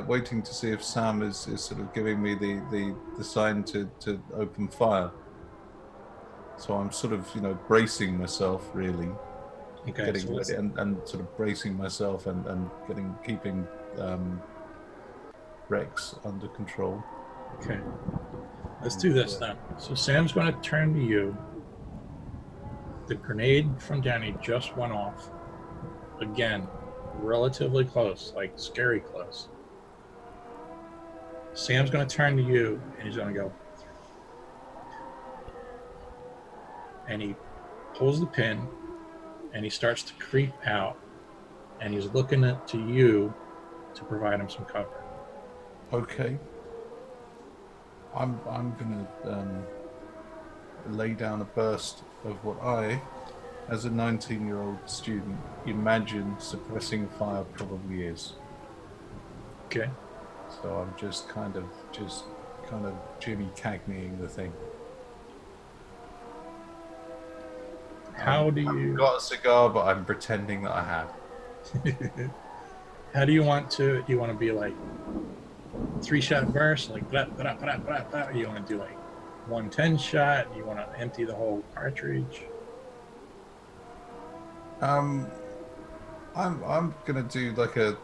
waiting to see if Sam is sort of giving me the sign to open fire. So I'm sort of bracing myself, really. Okay, getting ready and sort of bracing myself and keeping Rex under control. Okay, let's do this then. So Sam's going to turn to you. The grenade from Danny just went off. Again, relatively close, scary close. Sam's going to turn to you, and he's going to go. And he pulls the pin, and he starts to creep out. and he's looking to you to provide him some cover. Okay. I'm gonna lay down a burst of what I, as a 19-year-old student, imagine suppressing fire probably is. Okay. So I'm just kind of Jimmy Cagneying the thing. How do you? I've got a cigar, but I'm pretending that I have. How do you want to? Do you want to be like 3-shot burst, like blah, blah, blah, blah, blah? Or you want to do like 110 shot? Do you want to empty the whole cartridge? I'm gonna do like a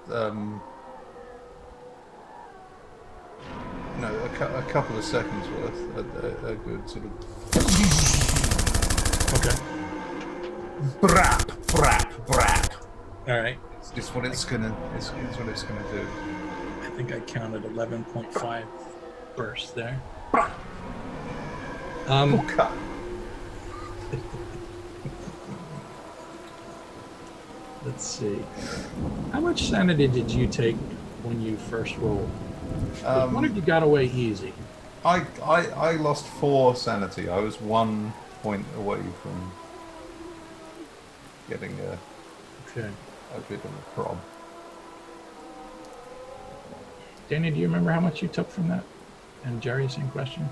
a couple of seconds worth, a good sort of. Okay. Brap, brap, brap. All right. It's what it's gonna. It's what it's gonna do. I think I counted 11.5 bursts there. Okay. Let's see. How much sanity did you take when you first rolled? One of you got away easy. I lost 4 sanity. I was 1 point away from getting a bit of a prob. Danny, do you remember how much you took from that? And Jerry, same question.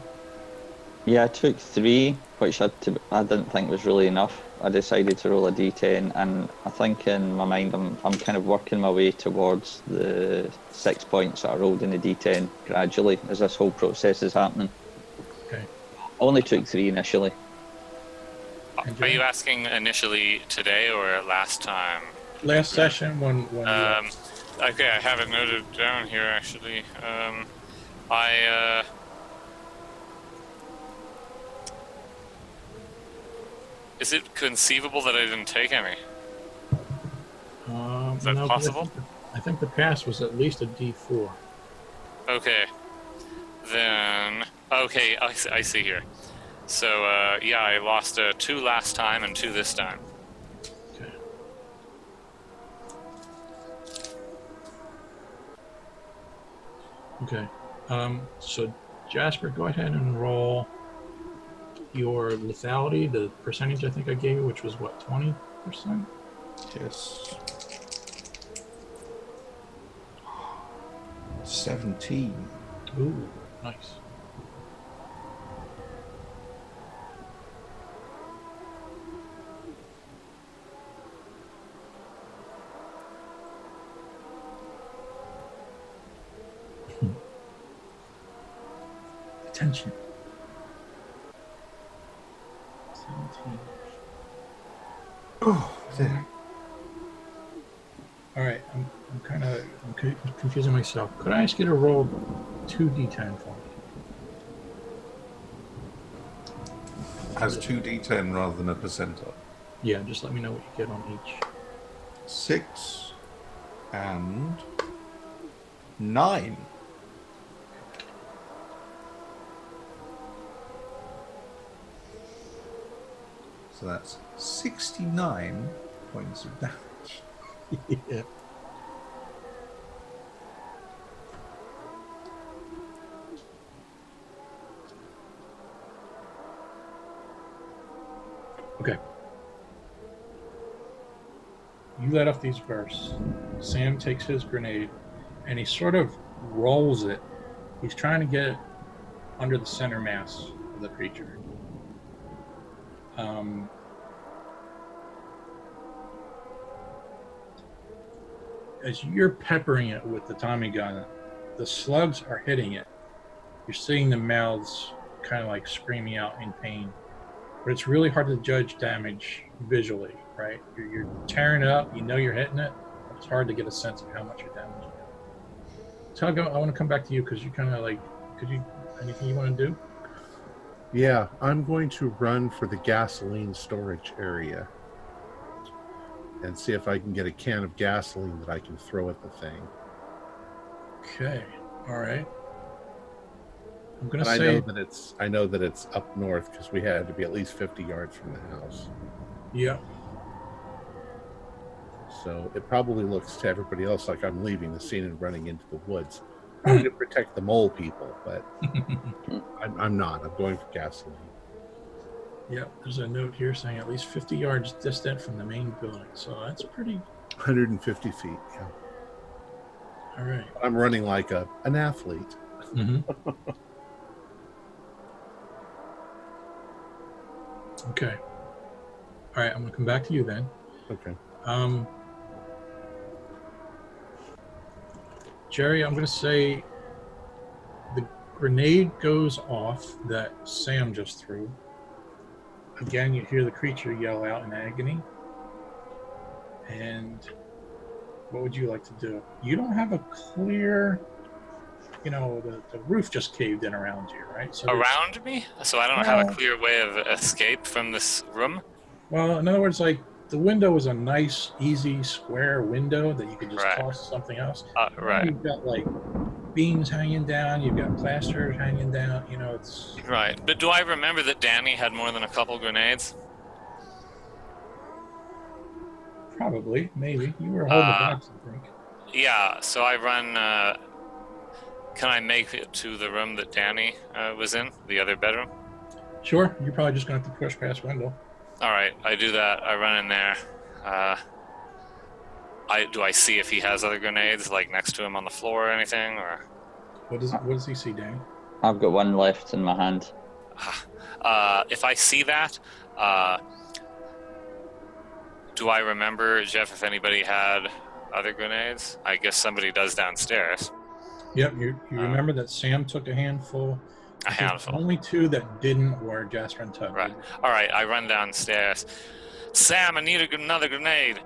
Yeah, I took 3, which I didn't think was really enough. I decided to roll a d10, and I think in my mind I'm kind of working my way towards the 6 points that I rolled in the d10 gradually as this whole process is happening. Okay. I only took 3 initially. Are you asking initially today or last time? Last session when Okay, I have it noted down here actually. Is it conceivable that I didn't take any? Is that possible? I think the pass was at least a D4. Okay. Then, okay, I see here. So, yeah, I lost 2 last time and 2 this time. Okay. Okay. So Jasper, go ahead and roll your lethality, the percentage I think I gave you, which was what, 20%? Yes. 17. Ooh, nice. Attention. 17. Oh, there. All right, I'm confusing myself. Could I ask you to roll 2d10 for me? As 2d10 rather than a percentile. Yeah, just let me know what you get on each. 6 and 9. So that's 69 points of damage. Yeah. Okay. You let off these bursts. Sam takes his grenade and he sort of rolls it. He's trying to get it under the center mass of the creature. As you're peppering it with the Tommy gun, the slugs are hitting it. You're seeing the mouths kind of like screaming out in pain. But it's really hard to judge damage visually, right? You're tearing it up, you know you're hitting it, but it's hard to get a sense of how much you're damaging it. Tug, I want to come back to you because you kind of like, anything you want to do? Yeah, I'm going to run for the gasoline storage area and see if I can get a can of gasoline that I can throw at the thing. Okay, all right. I'm gonna And say I know that it's up north because we had to be at least 50 yards from the house. yeah. So it probably looks to everybody else like I'm leaving the scene and running into the woods. Trying to protect the mole people, but I'm not. I'm going for gasoline. Yep, there's a note here saying at least 50 yards distant from the main building. So that's pretty... 150 feet, yeah. All right. I'm running like an athlete. Mm-hmm. Okay. All right, I'm going to come back to you then. Okay. Jerry, I'm going to say the grenade goes off that Sam just threw. Again, you hear the creature yell out in agony. And what would you like to do? You don't have a clear, the roof just caved in around you, right? So Around me? So I don't have a clear way of escape from this room? Well, in other words, like the window is a nice, easy, square window that you could just toss something else. Right. You've got like beams hanging down, you've got plaster hanging down, it's... Right. But do I remember that Danny had more than a couple grenades? Probably, maybe. You were holding the box, I think. Yeah, so I run... can I make it to the room that Danny was in? The other bedroom? Sure. You're probably just going to have to push past Wendell. All right, I do that. I run in there. Do I see if he has other grenades, like next to him on the floor or anything, or? What does he see, Danny? I've got one left in my hand. If I see that, do I remember, Jeff, if anybody had other grenades? I guess somebody does downstairs. Yep, you remember that Sam took a handful. A handful. Only two that didn't were Jasper and Tug. Right. All right, I run downstairs. Sam, I need another grenade.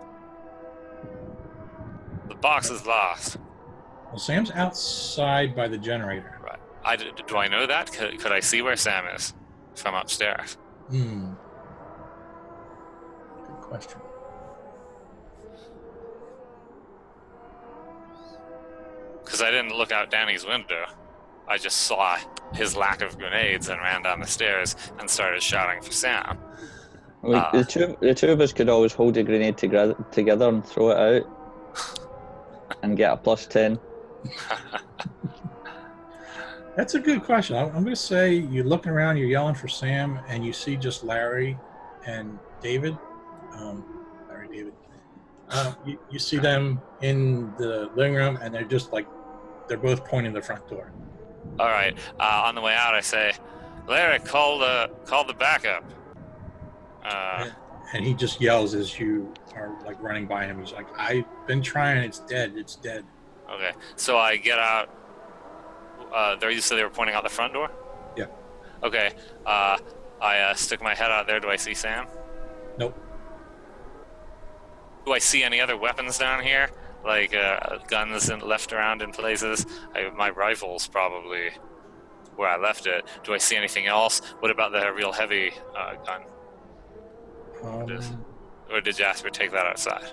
The box is lost. Well, Sam's outside by the generator. Right. Do I know that? Could I see where Sam is from upstairs? Good question. Because I didn't look out Danny's window. I just saw his lack of grenades and ran down the stairs and started shouting for Sam. The two of us could always hold a grenade together and throw it out and get a +10. That's a good question. I'm going to say you're looking around, you're yelling for Sam, and you see just Larry and David. David. You see them in the living room, and they're just like, they're both pointing the front door. All right. On the way out, I say, Larry, call the backup. And he just yells as you are like running by him. He's like, I've been trying. It's dead. It's dead. Okay. So I get out. You said they were pointing out the front door? Yeah. Okay. I stick my head out there. Do I see Sam? Nope. Do I see any other weapons down here? Like guns left around in places? My rifle's probably where I left it. Do I see anything else? What about the real heavy gun? Or did Jasper take that outside?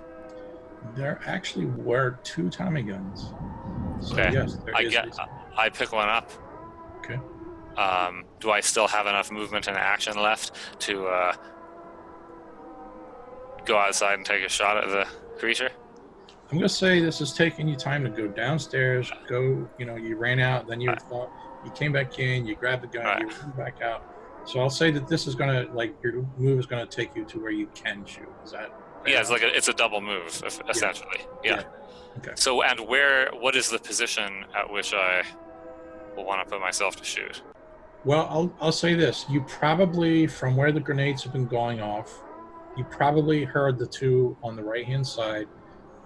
There actually were 2 Tommy guns. So okay. Yes, I pick one up. Okay. Do I still have enough movement and action left to go outside and take a shot at the creature? I'm going to say this is taking you time to go downstairs, you ran out, then you came back in, you grabbed the gun, you ran back out. So I'll say that this is going to, your move is going to take you to where you can shoot. Is that fair? Yeah, it's a double move, essentially. Yeah. Okay. So, and what is the position at which I will want to put myself to shoot? Well, I'll say this. You probably, from where the grenades have been going off, you probably heard the 2 on the right-hand side.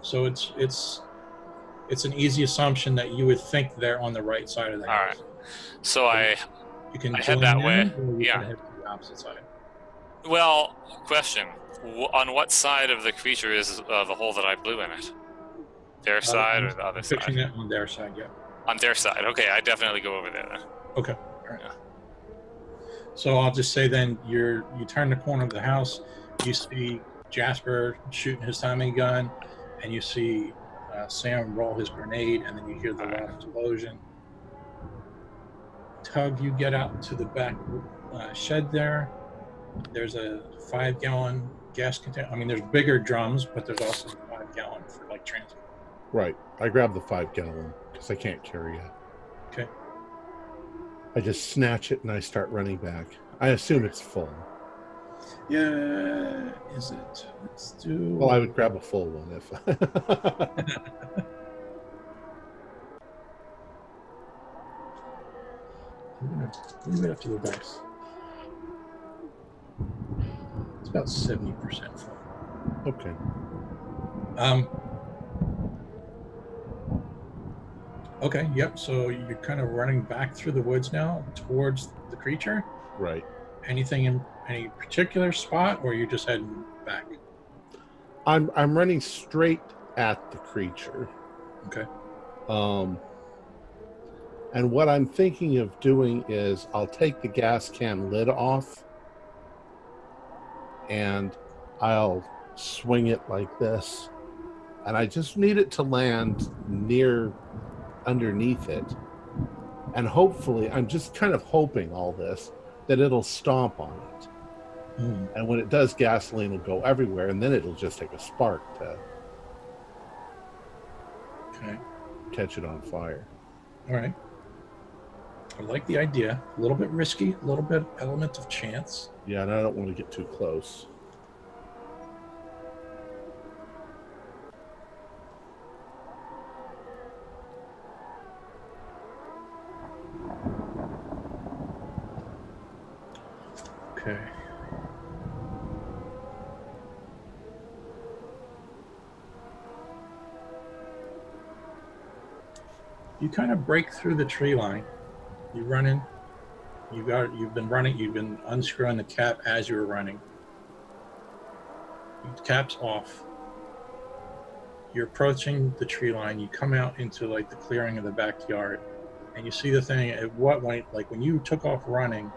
So it's an easy assumption that you would think they're on the right side of the house. All right. So you can head that way. Or you Yeah. can head to the opposite side. Well, question: on what side of the creature is the hole that I blew in it? Their side or the other side? Fixing it on their side, yeah. On their side. Okay, I definitely go over there then. Okay. All right. Yeah. So I'll just say then you turn the corner of the house, you see Jasper shooting his Tommy gun, and you see Sam roll his grenade, and then you hear the loud explosion. Tug, you get out to the back shed there. There's a 5-gallon gas container. I mean, there's bigger drums, but there's also a gallon for like transport. Right. I grabbed the 5-gallon because I can't carry it. Okay. I just snatch it and I start running back. I assume it's full. Yeah, is it? Let's do. Well, I would grab a full one if. I'm gonna leave it up to the dice. It's about 70% full. Okay. Okay. Yep. So you're kind of running back through the woods now towards the creature. Right. Anything in any particular spot, or you're just heading back? I'm running straight at the creature. Okay. And what I'm thinking of doing is I'll take the gas can lid off and I'll swing it like this. And I just need it to land near underneath it. And hopefully, I'm just kind of hoping all this, that it'll stomp on it. And when it does, gasoline will go everywhere, and then it'll just take a spark to catch it on fire. All right. I like the idea. A little bit risky, a little bit element of chance. Yeah, and I don't want to get too close. Okay. You kind of break through the tree line. You run in. You've been unscrewing the cap as you were running. The cap's off. You're approaching the tree line. You come out into like the clearing of the backyard, and you see the thing. When you took off running,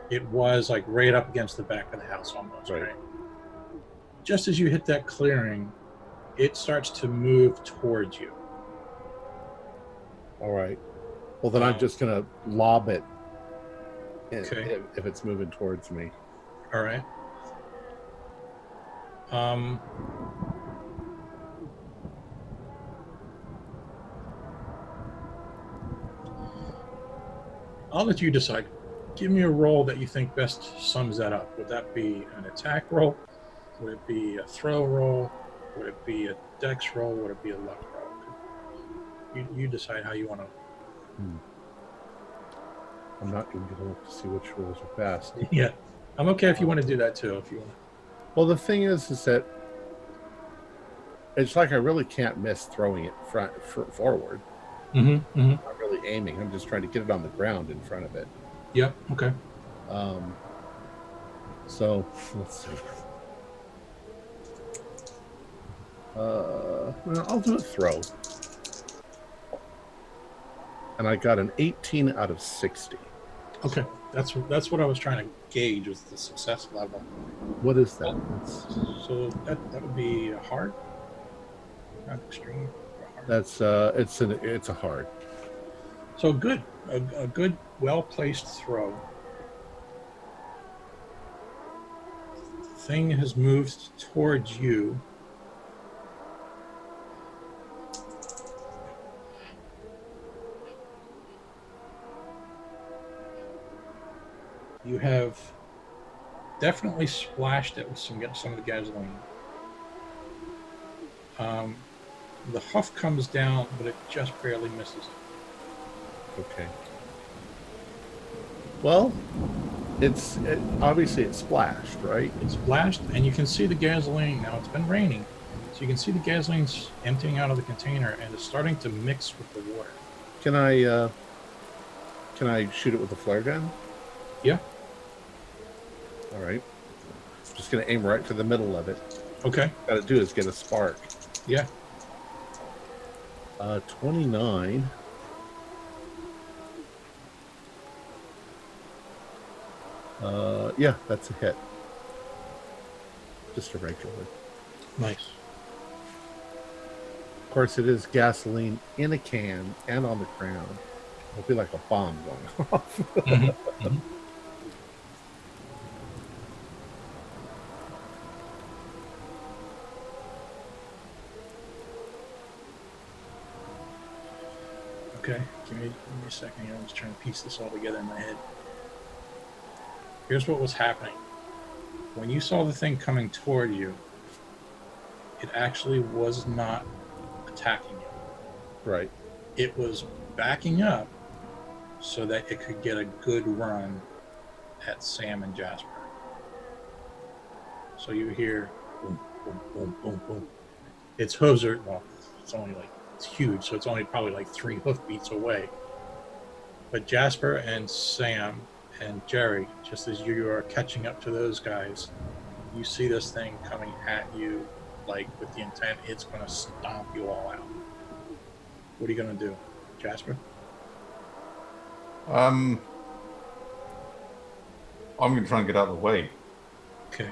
it was like right up against the back of the house almost. Right. Just as you hit that clearing, it starts to move towards you. All right. Well, then I'm just going to lob it if it's moving towards me. All right. I'll let you decide. Give me a roll that you think best sums that up. Would that be an attack roll? Would it be a throw roll? Would it be a dex roll? Would it be a luck roll? You decide how you want to. I'm not even going to look to see which rolls are best. Yeah, I'm okay if you want to do that too. If you want. Well, the thing is that it's like I really can't miss throwing it forward. I'm not really aiming. I'm just trying to get it on the ground in front of it. Yep. Okay. So let's see. Well, I'll do a throw. And I got an 18 out of 60. Okay, that's what I was trying to gauge was the success level. What is that? So that would be a hard, not extreme. Hard. That's it's a hard. So good, a good, well placed throw. Thing has moved towards you. You have definitely splashed it with some of the gasoline. The huff comes down, but it just barely misses it. Okay. Well, obviously it splashed, right? It splashed, and you can see the gasoline. Now it's been raining, so you can see the gasoline's emptying out of the container, and it's starting to mix with the water. Can I shoot it with a flare gun? Yeah. All right. I'm just going to aim right to the middle of it. Okay. Got to do is get a spark. Yeah. 29. Yeah, that's a hit. Just a regular. Nice. Of course, it is gasoline in a can and on the ground. It'll be like a bomb going off. Okay, give me a second here. I'm just trying to piece this all together in my head. Here's what was happening. When you saw the thing coming toward you, it actually was not attacking you. Right. It was backing up so that it could get a good run at Sam and Jasper. So you hear boom, boom, boom, boom, boom. Its hooves are, well, it's huge, so it's only probably like 3 hoof beats away. But Jasper and Sam and Jerry, just as you are catching up to those guys, you see this thing coming at you, like with the intent it's going to stomp you all out. What are you going to do, Jasper? I'm going to try and get out of the way, Okay.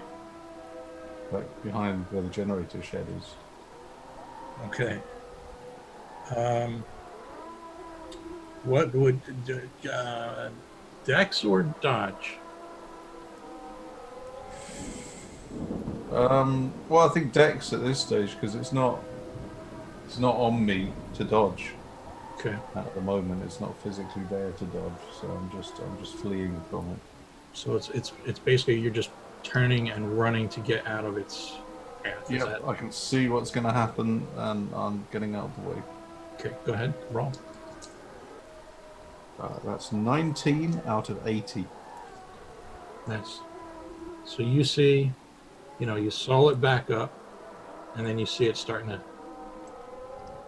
like behind where the generator shed is. Okay. What would Dex or dodge? Well, I think Dex at this stage, because it's not on me to dodge. Okay. At the moment, it's not physically there to dodge, so I'm just fleeing from it. So it's basically you're just turning and running to get out of its path. Yeah, I can see what's going to happen, and I'm getting out of the way. Okay, go ahead, roll. That's 19 out of 80. Nice. So you see, you saw it back up, and then you see it starting to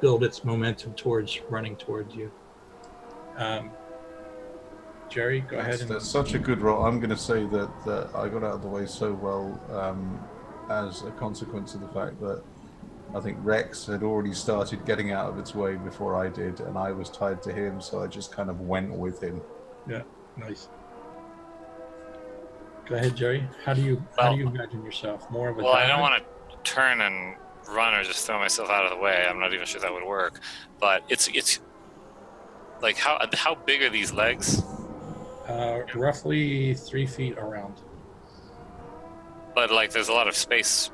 build its momentum towards running towards you. Jerry, go ahead. That's such a good roll. I'm going to say that I got out of the way so well as a consequence of the fact that I think Rex had already started getting out of its way before I did, and I was tied to him, so I just kind of went with him. Yeah, nice. Go ahead, Jerry. How do you imagine yourself? More of a Well, I don't want to turn and run or just throw myself out of the way. I'm not even sure that would work. But it's like how big are these legs? Roughly 3 feet around. But like there's a lot of space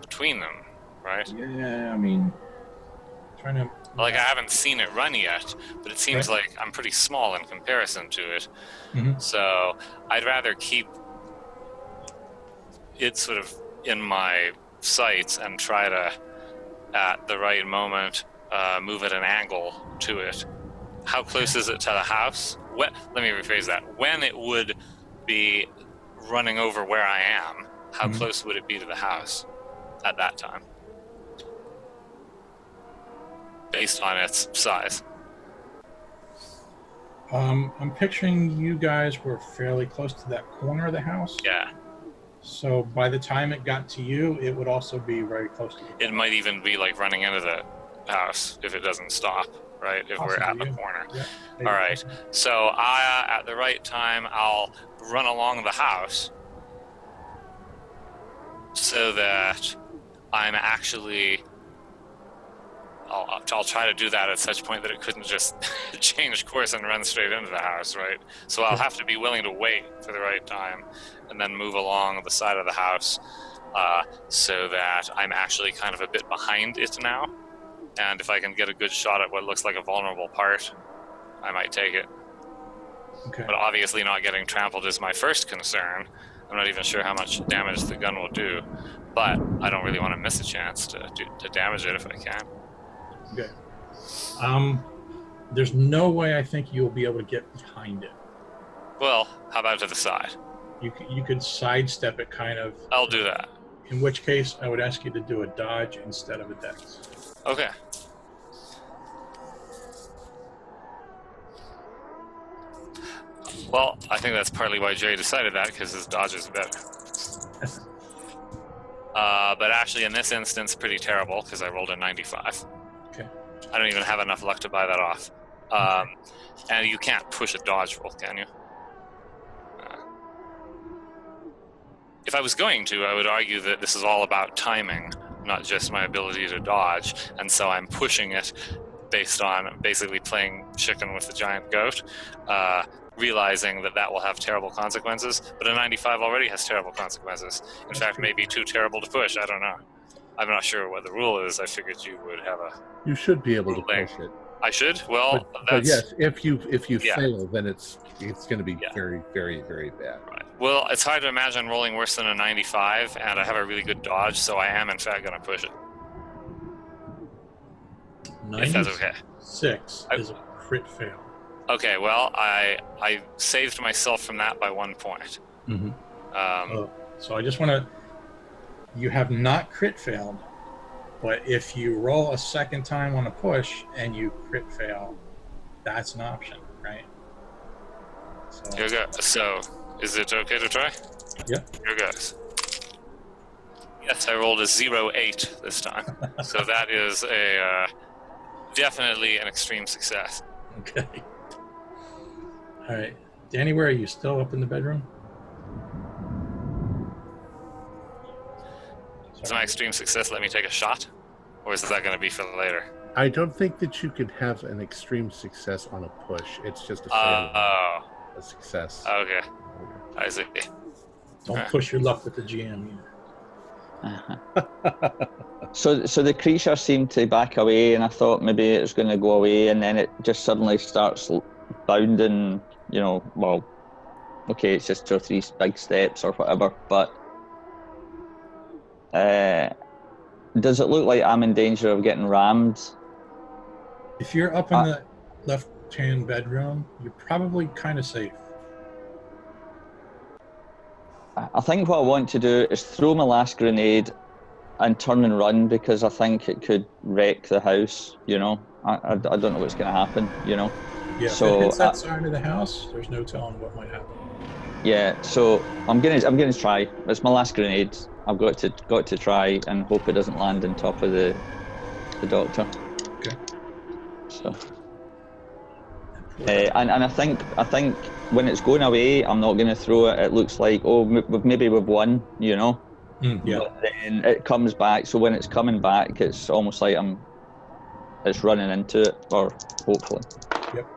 between them, right? Yeah, I mean, trying to. Like I haven't seen it run yet, but it seems Right. like I'm pretty small in comparison to it. Mhm. So I'd rather keep it sort of in my sights and try to, at the right moment, move at an angle to it. How close is it to the house? Let me rephrase that. When it would be running over where I am, how close would it be to the house at that time? Based on its size. I'm picturing you guys were fairly close to that corner of the house. Yeah. So by the time it got to you, it would also be very close to you. It might even be like running into the house if it doesn't stop, right? If we're at the Possibly, corner. Yeah. All right. So at the right time, I'll run along the house so that I'm actually. I'll try to do that at such point that it couldn't just change course and run straight into the house, right? So I'll have to be willing to wait for the right time and then move along the side of the house so that I'm actually kind of a bit behind it now. And if I can get a good shot at what looks like a vulnerable part, I might take it. Okay. But obviously not getting trampled is my first concern. I'm not even sure how much damage the gun will do, but I don't really want to miss a chance to damage it if I can. Okay. There's no way I think you'll be able to get behind it. Well, how about to the side? You could sidestep it kind of. I'll do that. In which case, I would ask you to do a dodge instead of a dex. Okay. Well, I think that's partly why Jerry decided that, because his dodge is better. But actually, in this instance, pretty terrible, because I rolled a 95. Okay. I don't even have enough luck to buy that off. And you can't push a dodge roll, can you? If I was going to, I would argue that this is all about timing, not just my ability to dodge, and so I'm pushing it based on basically playing chicken with the giant goat, realizing that will have terrible consequences, but a 95 already has terrible consequences. In fact, maybe too terrible to push, I don't know. I'm not sure what the rule is. I figured you would have a... You should be able to ruling. push it. I should. Well, But that's yes, if you Yeah. fail, then it's going to be Yeah. very, very, very bad. right. Well, it's hard to imagine rolling worse than a 95, and I have a really good dodge, so I am in fact going to push it. If that's okay. 96 is a crit fail. Okay. Well, I saved myself from that by 1 point. Mm-hmm. So I just want to. You have not crit failed, but if you roll a second time on a push and you crit fail, that's an option, right? Here goes. So, is it okay to try? Yeah. Here goes. Yes, I rolled a 0-8 this time. So that is a definitely an extreme success. Okay. All right. Danny, where are you? Still up in the bedroom? Does my extreme success let me take a shot? Or is that going to be for later? I don't think that you could have an extreme success on a push. It's just a success. Okay. I see. Don't push your luck with the GM either. So the creature seemed to back away, and I thought maybe it was going to go away, and then it just suddenly starts bounding. Well, okay, it's just 2 or 3 big steps or whatever, but does it look like I'm in danger of getting rammed? If you're up in the left-hand bedroom, you're probably kind of safe. I think what I want to do is throw my last grenade and turn and run, because I think it could wreck the house. I don't know what's going to happen. Yeah. So if it hits that side of the house, there's no telling what might happen. Yeah. So I'm gonna try. It's my last grenade. I've got to try and hope it doesn't land on top of the doctor. Okay. So. And I think when it's going away, I'm not going to throw it. It looks like maybe we've won, Yeah. But then it comes back. So when it's coming back, it's almost like it's running into it, or hopefully. Yep.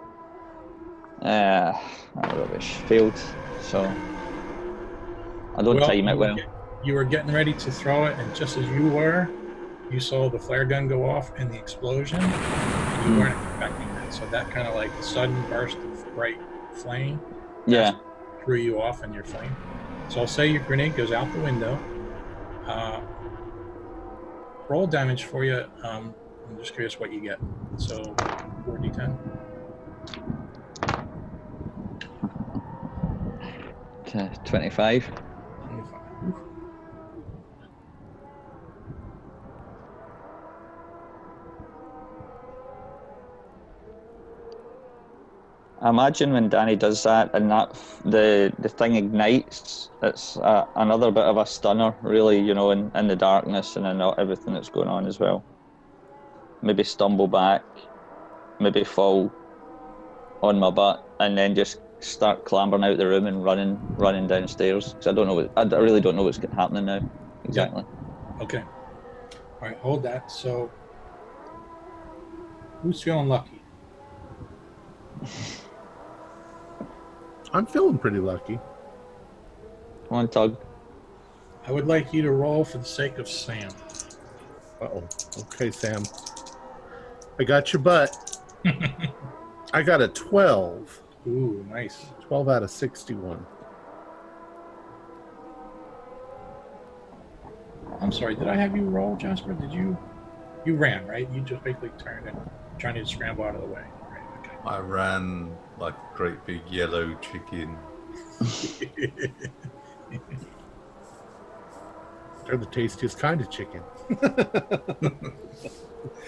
Rubbish. Failed. So I don't time it well. You were getting ready to throw it, and just as you were, you saw the flare gun go off and the explosion, and you weren't expecting that. So that kind of like a sudden burst of bright flame threw you off in your flame. So I'll say your grenade goes out the window. Roll damage for you. I'm just curious what you get. So 4d10. 25. I imagine when Danny does that and the thing ignites, it's another bit of a stunner, really, in the darkness and in everything that's going on as well. Maybe stumble back, maybe fall on my butt, and then just start clambering out the room and running downstairs. Because I really don't know what's happening now exactly. Yep. Okay. All right, hold that. So, who's feeling lucky? I'm feeling pretty lucky. Come on, Tug. I would like you to roll for the sake of Sam. Uh-oh. Okay, Sam. I got your butt. I got a 12. Ooh, nice. 12 out of 61. I'm sorry, did I have you roll, Jasper? Did you ran, right? You just basically turned and trying to scramble out of the way. Right, okay. I ran like a great big yellow chicken. They're the tastiest kind of chicken.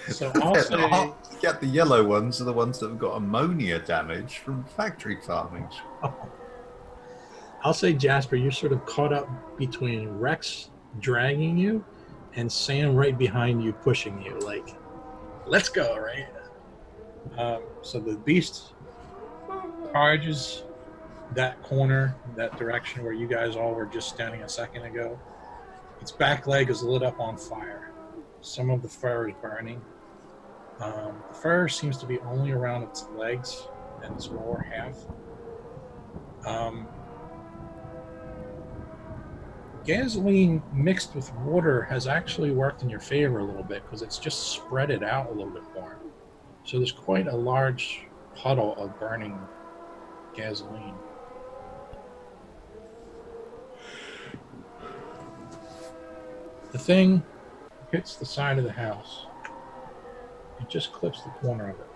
So I'll say... Yeah, the yellow ones are the ones that have got ammonia damage from factory farming. I'll say, Jasper, you're sort of caught up between Rex dragging you and Sam right behind you pushing you, like, let's go, right? So the beast charges that corner, that direction where you guys all were just standing a second ago. Its back leg is lit up on fire. Some of the fur is burning. The fur seems to be only around its legs and its lower half. Gasoline mixed with water has actually worked in your favor a little bit because it's just spread it out a little bit more. So there's quite a large puddle of burning gasoline. The thing hits the side of the house. It just clips the corner of it.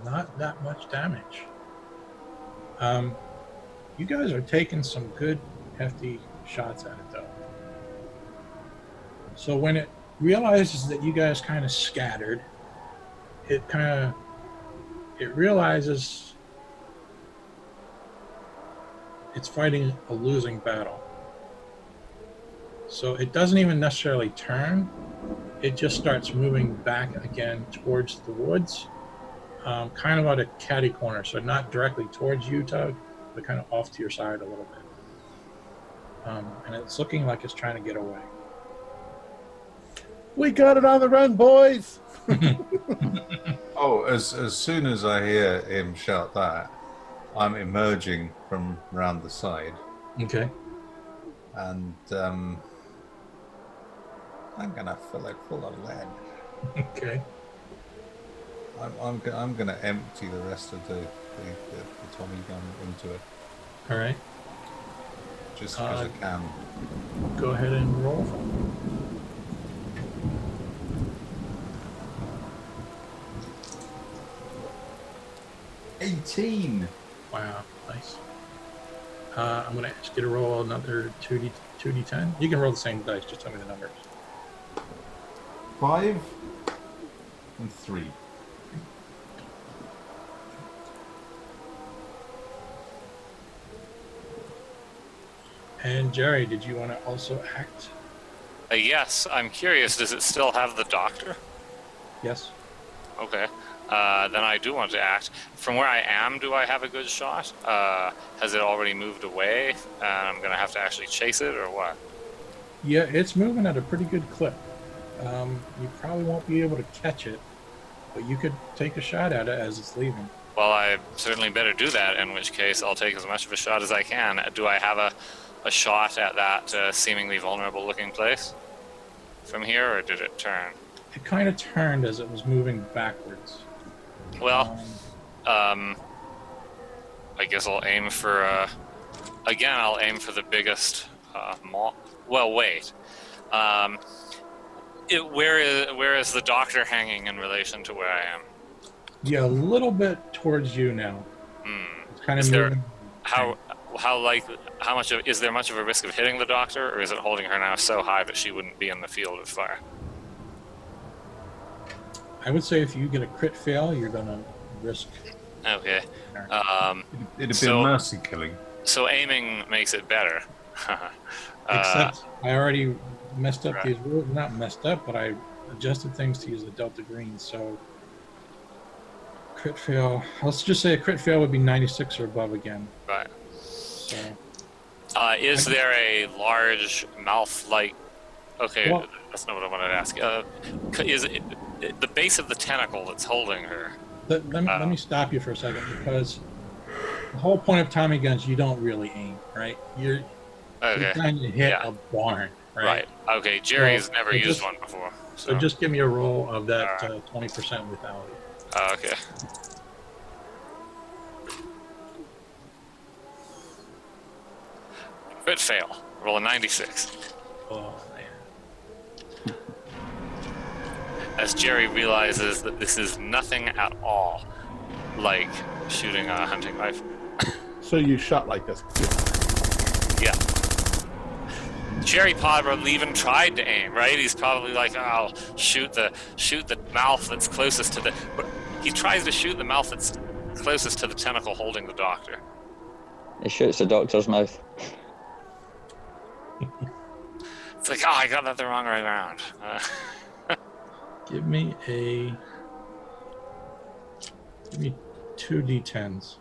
Not that much damage. You guys are taking some good, hefty shots at it, though. So when it realizes that you guys kind of scattered, it realizes it's fighting a losing battle. So it doesn't even necessarily turn. It just starts moving back again towards the woods, kind of at a catty corner. So not directly towards you, Tug, but kind of off to your side a little bit. And it's looking like it's trying to get away. We got it on the run, boys! Oh, as soon as I hear him shout that, I'm emerging from round the side. Okay. And I'm gonna fill it full of lead. Okay. I'm gonna empty the rest of the Tommy gun into it. All right. Just because I can. Go ahead and roll. 18. Wow, nice. I'm going to ask you to roll another 2d10. You can roll the same dice, just tell me the numbers. 5 and 3. And Jerry, did you want to also act? Yes, I'm curious. Does it still have the doctor? Yes. Okay. Then I do want to act. From where I am, do I have a good shot? Has it already moved away? I'm going to have to actually chase it, or what? Yeah, it's moving at a pretty good clip. You probably won't be able to catch it, but you could take a shot at it as it's leaving. Well, I certainly better do that, in which case I'll take as much of a shot as I can. Do I have a shot at that seemingly vulnerable-looking place from here, or did it turn? It kind of turned as it was moving backwards. Well, I guess I'll aim for, again, I'll aim for the biggest mall. Well, wait. Where is the doctor hanging in relation to where I am? Yeah, a little bit towards you now. It's kind of Is there, moving. is there much of a risk of hitting the doctor, or is it holding her now so high that she wouldn't be in the field of fire? I would say if you get a crit fail, you're going to risk. Okay. It'd be a mercy killing. So aiming makes it better. Except I already messed up these rules. Not messed up, but I adjusted things to use the Delta Green. So crit fail. Let's just say a crit fail would be 96 or above again. Right. So, is there a large mouth-like... Okay, well, that's not what I wanted to ask. Is it the base of the tentacle that's holding her? let me stop you for a second, because the whole point of Tommy guns, you don't really aim, right? You're trying to hit a barn, right? Right. Okay, Jerry's never used one before. So just give me a roll of that 20% lethality. Okay. Crit fail. Roll a 96. Oh, man. As Jerry realizes that this is nothing at all like shooting a hunting rifle. So you shot like this? Yeah. Jerry probably even tried to aim, right? He's probably like, oh, I'll shoot the mouth that's closest to the... But he tries to shoot the mouth that's closest to the tentacle holding the doctor. He shoots the doctor's mouth. It's like, oh, I got that the wrong way around. Give me 2 d10s.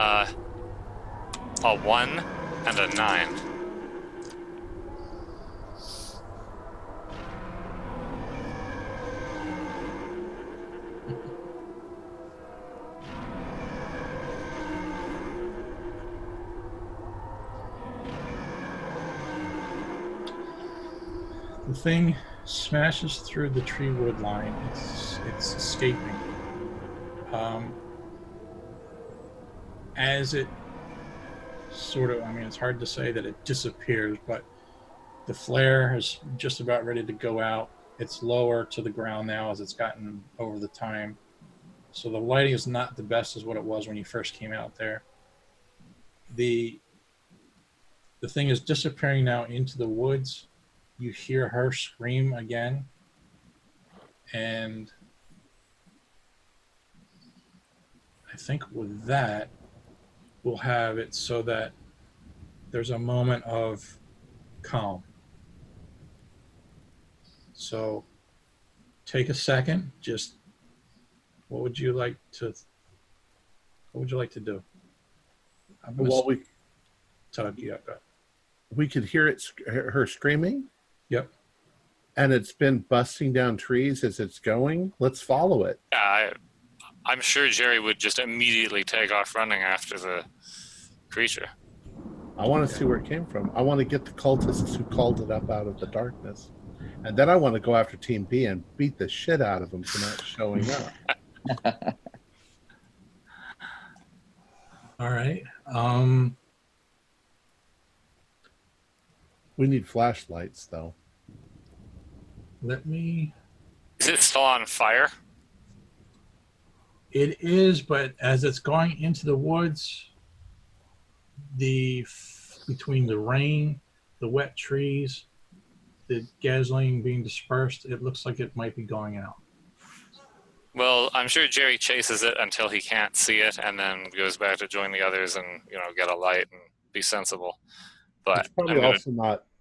A 1 and a 9. The thing smashes through the tree wood line. It's escaping. As it sort of, I mean, it's hard to say that it disappears, but the flare is just about ready to go out. It's lower to the ground now as it's gotten over the time. So the lighting is not the best as what it was when you first came out there. The thing is disappearing now into the woods. You hear her scream again. And I think with that, we'll have it so that there's a moment of calm. So take a second. Just what would you like to do? Well, Tug, yeah, go. we could hear her screaming. Yep. And it's been busting down trees as it's going. Let's follow it. Yeah, I'm sure Jerry would just immediately take off running after the creature. I want to see where it came from. I want to get the cultists who called it up out of the darkness. And then I want to go after Team B and beat the shit out of them for not showing up. All right. We need flashlights, though. Let me... Is it still on fire? It is, but as it's going into the woods, between the rain, the wet trees, the gasoline being dispersed, it looks like it might be going out. Well, I'm sure Jerry chases it until he can't see it and then goes back to join the others and, get a light and be sensible. But it's probably also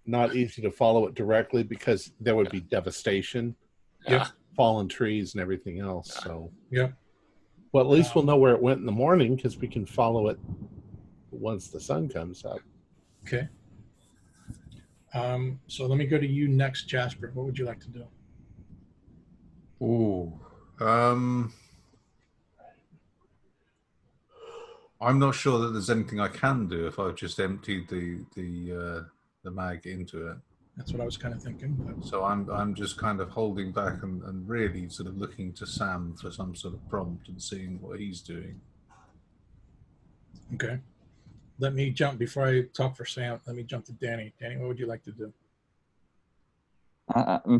not easy to follow it directly because there would be devastation. Yeah. Fallen trees and everything else. So yeah. Well, at least we'll know where it went in the morning because we can follow it once the sun comes up. Okay. So let me go to you next, Jasper. What would you like to do? Ooh. I'm not sure that there's anything I can do if I've just emptied the mag into it. That's what I was kind of thinking. But... So I'm just kind of holding back and really sort of looking to Sam for some sort of prompt and seeing what he's doing. Okay. Let me jump before I talk for Sam. Let me jump to Danny. Danny, what would you like to do?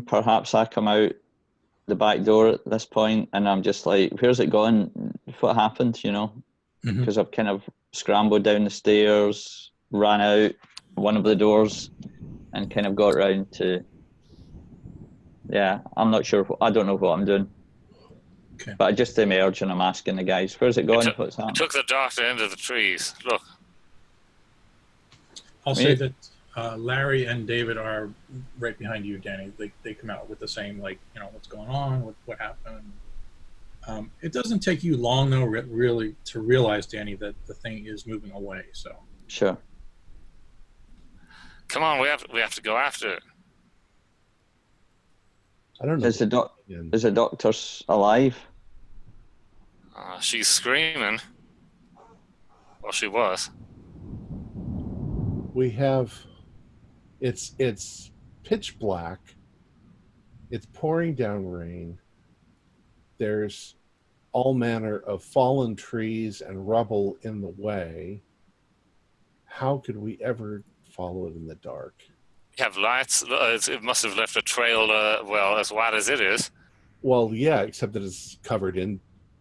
Perhaps I come out the back door at this point and I'm just like, where's it going? What happened, Because I've kind of scrambled down the stairs, ran out one of the doors and kind of got round to, I'm not sure. I don't know what I'm doing. Okay. But I just emerge and I'm asking the guys, where's it going? What's happening? Took the doctor into the trees. Look. I'll say that Larry and David are right behind you, Danny. They come out with the same, what's going on, what happened. It doesn't take you long, though, really, to realize, Danny, that the thing is moving away. So sure. Come on, we have to go after it. I don't know. Is the doctor alive? She's screaming. Well, she was. We have... It's pitch black. It's pouring down rain. There's all manner of fallen trees and rubble in the way. How could we ever follow it in the dark? You have lights. It must have left a trail, as wide as it is. Well, yeah, except that it's covered in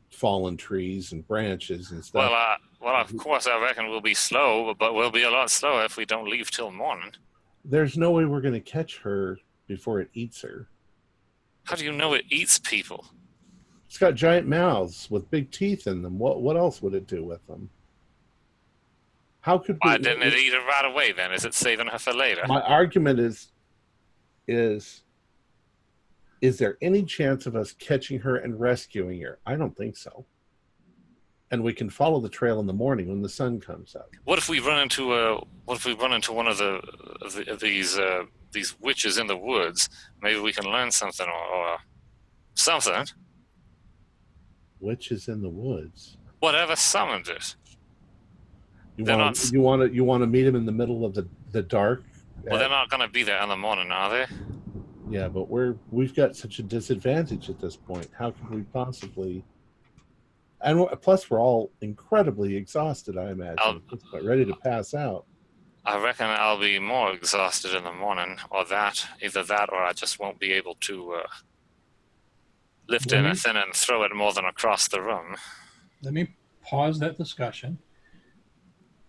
fallen trees and branches and stuff. Well, of course, I reckon we'll be slow, but we'll be a lot slower if we don't leave till morning. There's no way we're going to catch her before it eats her. How do you know it eats people? It's got giant mouths with big teeth in them. What else would it do with them? How could Why didn't it eat her right away then? Is it saving her for later? My argument is there any chance of us catching her and rescuing her? I don't think so. And we can follow the trail in the morning when the sun comes up. What if we run into one of these witches in the woods? Maybe we can learn something or something. Witches in the woods. Whatever summoned it. You want to meet them in the middle of the dark? Well, they're not going to be there in the morning, are they? Yeah, but we've got such a disadvantage at this point. How could we possibly? And plus, we're all incredibly exhausted. I imagine, just about ready to pass out. I reckon I'll be more exhausted in the morning, or either that, or I just won't be able to lift anything and throw it more than across the room. Let me pause that discussion.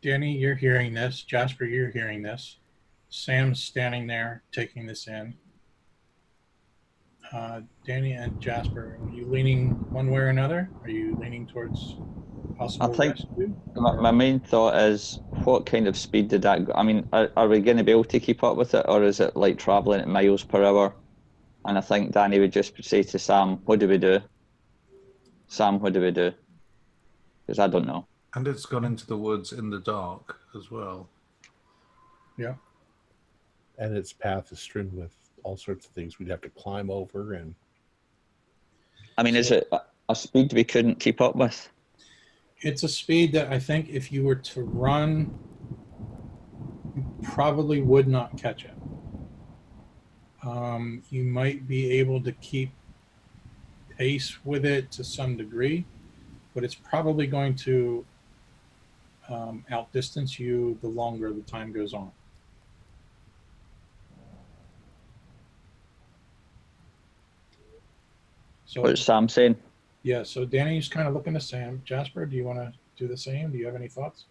Danny, you're hearing this. Jasper, you're hearing this. Sam's standing there taking this in. Danny and Jasper, are you leaning one way or another? Are you leaning towards possible rescue? My main thought is, what kind of speed did that go? I mean, are we going to be able to keep up with it, or is it like traveling at miles per hour? And I think Danny would just say to Sam, what do we do? Sam, what do we do? Because I don't know. And it's gone into the woods in the dark as well. Yeah. And its path is strewn with all sorts of things we'd have to climb over. And I mean, is it a speed we couldn't keep up with? It's a speed that I think if you were to run, you probably would not catch it. You might be able to keep pace with it to some degree, but it's probably going to outdistance you the longer the time goes on. So What's Sam saying? Yeah, so Danny's kind of looking to Sam. Jasper, do you want to do the same? Do you have any thoughts?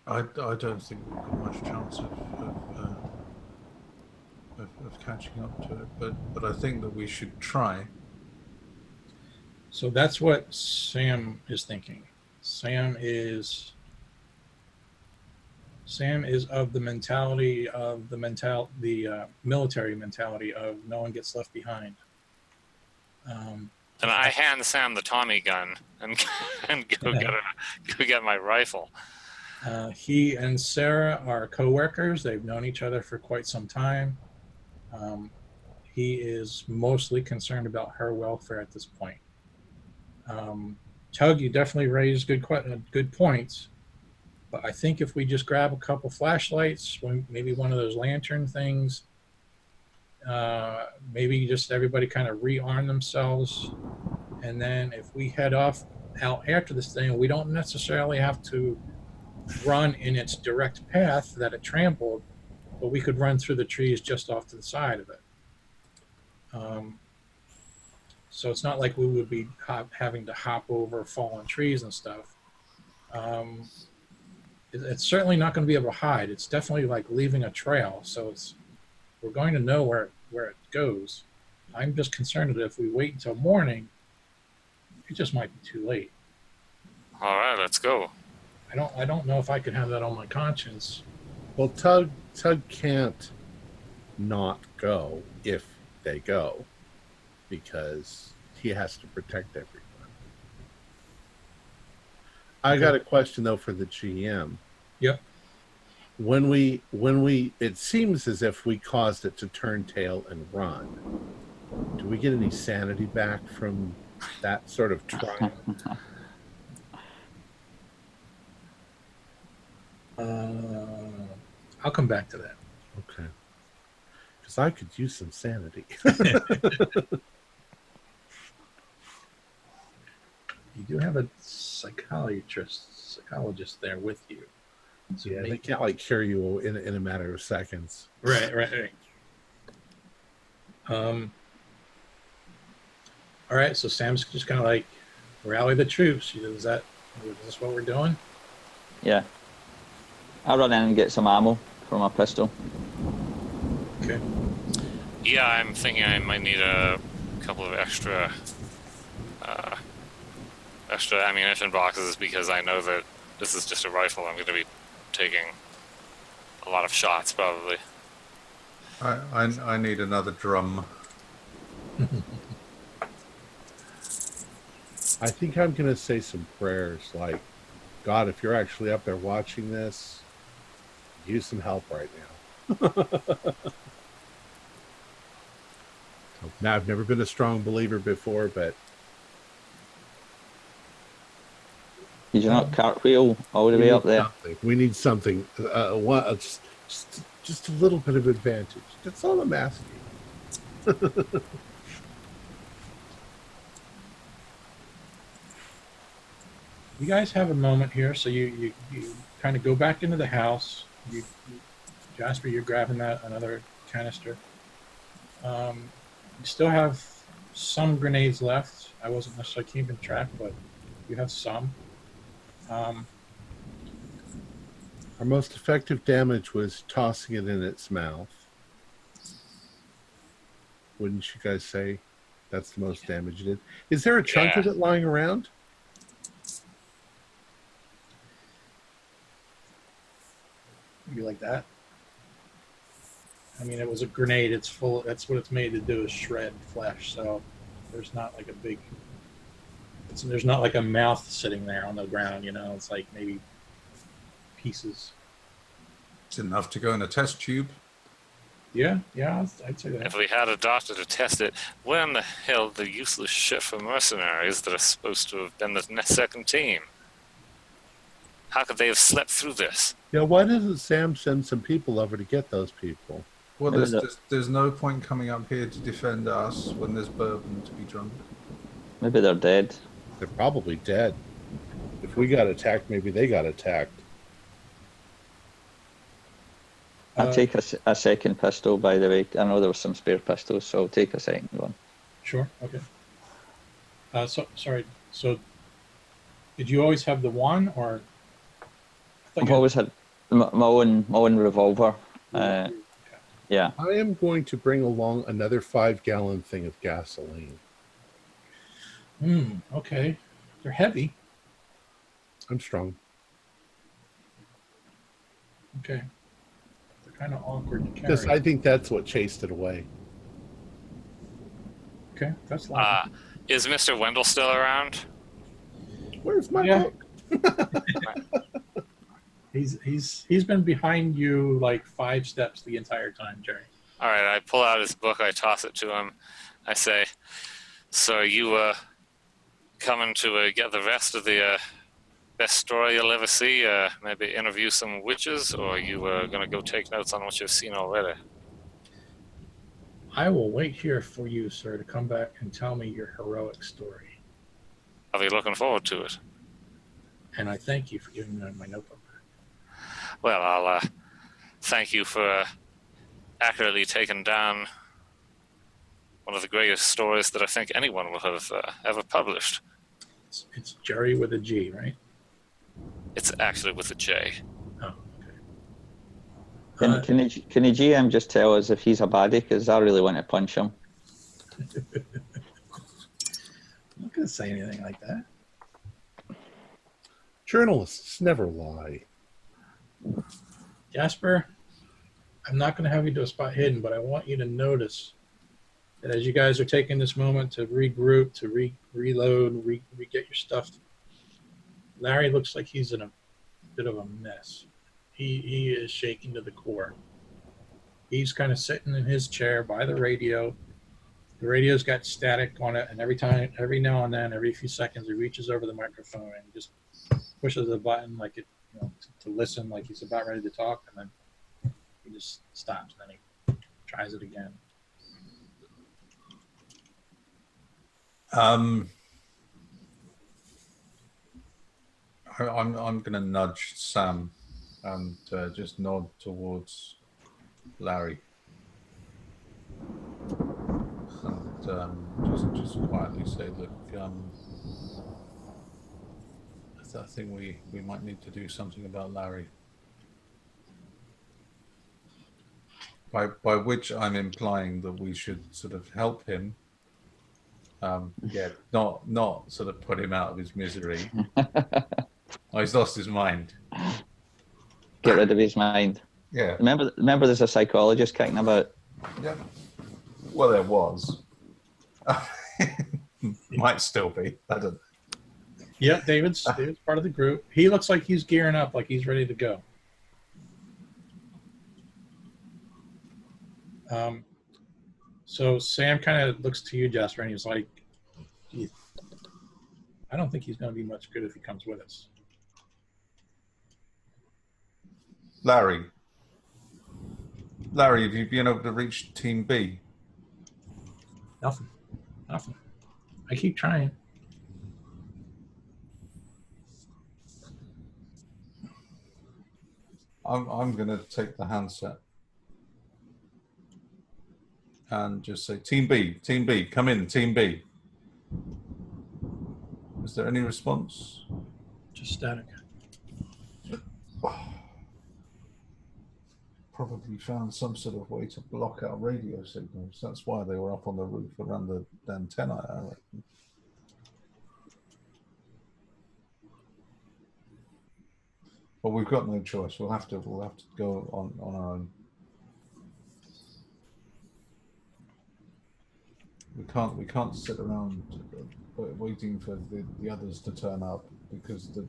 I don't think we've got much chance of catching up to it, but I think that we should try. So that's what Sam is thinking. Sam is of the mentality of the military mentality of no one gets left behind. And I hand Sam the Tommy gun and go get my rifle. He and Sarah are co-workers. They've known each other for quite some time. He is mostly concerned about her welfare at this point. Tug, you definitely raised good points. But I think if we just grab a couple flashlights, maybe one of those lantern things, maybe just everybody kind of rearm themselves. And then if we head out after this thing, we don't necessarily have to run in its direct path that it trampled, but we could run through the trees just off to the side of it. So it's not like we would be having to hop over fallen trees and stuff. It's certainly not going to be able to hide. It's definitely like leaving a trail. So we're going to know where it goes. I'm just concerned that if we wait until morning, it just might be too late. All right, let's go. I don't know if I could have that on my conscience. Well, Tug can't not go if they go, because he has to protect everyone. I got a question though for the GM. Yep. When we it seems as if we caused it to turn tail and run. Do we get any sanity back from that sort of trial? I'll come back to that. Okay. Because I could use some sanity. You do have a psychologist there with you. So yeah, they can't like cure you in a matter of seconds. Right. All right, so Sam's just kind of like rally the troops. Is this what we're doing? Yeah. I'll run in and get some ammo for my pistol. Okay. Yeah, I'm thinking I might need a couple of extra ammunition boxes, because I know that this is just a rifle. I'm going to be taking a lot of shots, probably. I need another drum. I think I'm going to say some prayers like, God, if you're actually up there watching this, use some help right now. Now, I've never been a strong believer before, but... Did you not cartwheel all the way up there? We need something. Just a little bit of advantage. That's all I'm asking. You guys have a moment here, so you kind of go back into the house. Jasper, you're grabbing that another canister. You still have some grenades left. I wasn't necessarily keeping track, but you have some. Our most effective damage was tossing it in its mouth. Wouldn't you guys say that's the most damage it did? Is there a chunk of it lying around? Maybe like that. I mean, it was a grenade. It's full. That's what it's made to do, is shred flesh. So there's not like a big. There's not like a mouth sitting there on the ground. You know, it's like maybe pieces. It's enough to go in a test tube. Yeah, I'd say that. If we had a doctor to test it, where in the hell the useless shit for mercenaries that are supposed to have been the second team? How could they have slept through this? Yeah, why doesn't Sam send some people over to get those people? Well, there's no point coming up here to defend us when there's bourbon to be drunk. Maybe they're dead. They're probably dead. If we got attacked, maybe they got attacked. I'll take a second pistol, by the way. I know there were some spare pistols, so I'll take a second one. Sure, okay. Sorry, so did you always have the one, or? I've always had my own revolver. Okay. Yeah. I am going to bring along another 5-gallon thing of gasoline. Okay. They're heavy. I'm strong. Okay. They're kind of awkward to carry. Because I think that's what chased it away. Okay, that's likely. Is Mr. Wendell still around? Where's my book? He's been behind you like 5 steps the entire time, Jerry. All right, I pull out his book, I toss it to him. I say, so are you coming to get the rest of the best story you'll ever see? Maybe interview some witches, or are you going to go take notes on what you've seen already? I will wait here for you, sir, to come back and tell me your heroic story. I'll be looking forward to it. And I thank you for giving me my notebook. Well, I'll thank you for accurately taking down one of the greatest stories that I think anyone will have ever published. It's Jerry with a G, right? It's actually with a J. Oh, okay. Can the GM just tell us if he's a baddie? Because I really want to punch him. I'm not going to say anything like that. Journalists never lie. Jasper, I'm not going to have you do a spot hidden, but I want you to notice that as you guys are taking this moment to regroup, to reload, get your stuff, Larry looks like he's in a bit of a mess. He is shaking to the core. He's kind of sitting in his chair by the radio. The radio's got static on it, and every now and then, every few seconds, he reaches over the microphone and just pushes a button like it, to listen, like he's about ready to talk, and then he just stops. And then he tries it again. I'm going to nudge Sam and just nod towards Larry, and just quietly say, look, I think we might need to do something about Larry. By which I'm implying that we should sort of help him. Not sort of put him out of his misery. He's lost his mind. Get rid of his mind. Yeah. Remember there's a psychologist kicking about. Yeah. Well, there was. Might still be. I don't know. Yeah, David's part of the group. He looks like he's gearing up, like he's ready to go. So Sam kind of looks to you, Jasper, and he's like, I don't think he's going to be much good if he comes with us. Larry, Larry, have you been able to reach Team B? Nothing. I keep trying. I'm going to take the handset and just say, Team B, come in, Team B. Is there any response? Just static. Probably found some sort of way to block out radio signals. That's why they were up on the roof around the antenna, I reckon. But we've got no choice. We'll have to go on our own. We can't sit around waiting for the others to turn up, because the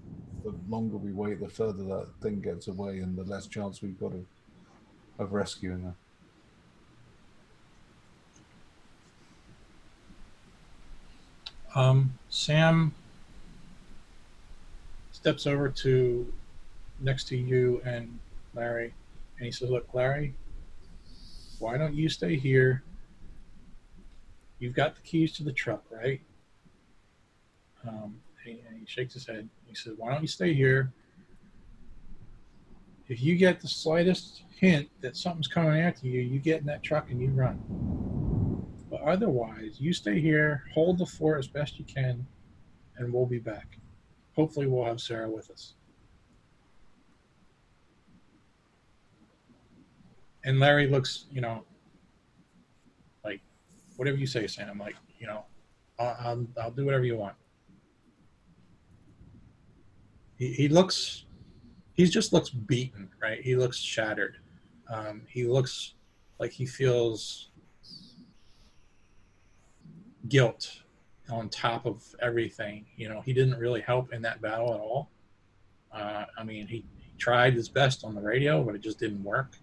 longer we wait, the further that thing gets away, and the less chance we've got of rescuing her. Sam steps over to next to you and Larry, and he says, "Look, Larry, why don't you stay here? You've got the keys to the truck, right?" And he shakes his head. He says, "Why don't you stay here? If you get the slightest hint that something's coming after you, you get in that truck and you run. But otherwise, you stay here, hold the fort as best you can, and we'll be back. Hopefully we'll have Sarah with us." And Larry looks, like, "Whatever you say, Sam." Like, I'll do whatever you want. He just looks beaten, right? He looks shattered. He looks like he feels guilt on top of everything. He didn't really help in that battle at all. He tried his best on the radio, but it just didn't work.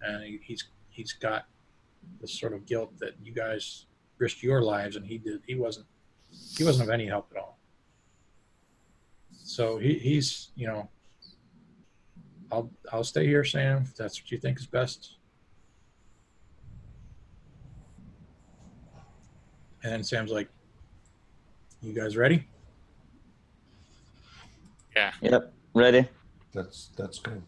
And he's got this sort of guilt that you guys risked your lives, and he wasn't of any help at all. So he's I'll stay here, Sam, if that's what you think is best. And Sam's like, "You guys ready?" Yeah. Yep, ready. That's good.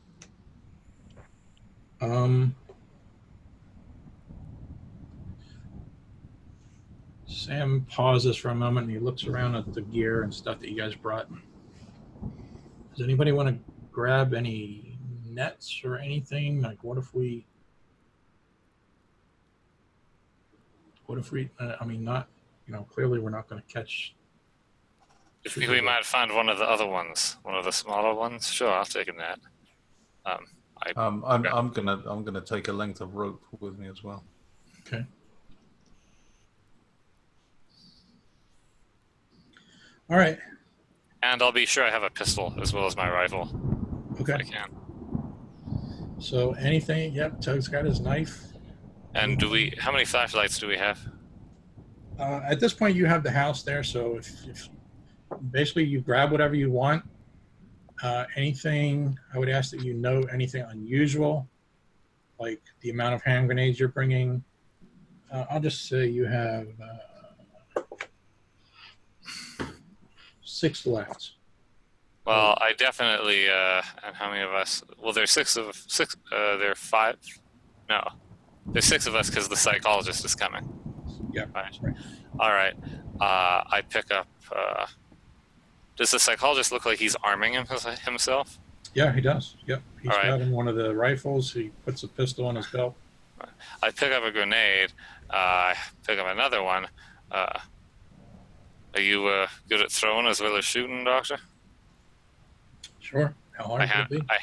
Sam pauses for a moment and he looks around at the gear and stuff that you guys brought. Does anybody want to grab any nets or anything? Like, what if we not, clearly we're not going to catch. If we might find one of the other ones, one of the smaller ones, sure, I'll take a net. I'm gonna take a length of rope with me as well. Okay. All right. And I'll be sure I have a pistol as well as my rifle. Okay. If I can. So anything? Yep. Tug's got his knife. And how many flashlights do we have? At this point, you have the house there, so if basically you grab whatever you want. Anything, I would ask that you note anything unusual, like the amount of hand grenades you're bringing. I'll just say you have 6 left. Well, I definitely, and how many of us? Well, there's 6 of 6, there are 5. No, there's 6 of us because the psychologist is coming. Yeah, right. Right. All right. I pick up, does the psychologist look like he's arming himself? Yeah, he does. Yep. He's All right. grabbing one of the rifles. He puts a pistol on his belt. I pick up a grenade. I pick up another one. Are you good at throwing as well as shooting, Doctor? Sure. How hard would it be?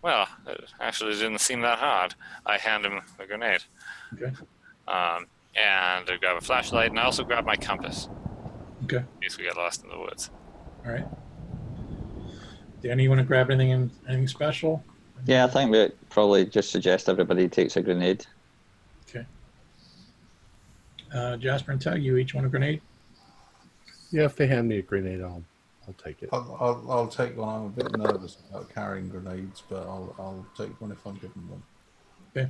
Well, it actually didn't seem that hard. I hand him a grenade. Okay. And I grab a flashlight, and I also grab my compass. Okay. In case we get lost in the woods. All right. Danny, you want to grab anything special? Yeah, I think we probably just suggest everybody takes a grenade. Okay. Jasper and Tug, you each want a grenade? Yeah, if they hand me a grenade, I'll take it. I'll take one. I'm a bit nervous about carrying grenades, but I'll take one if I'm given one. Okay.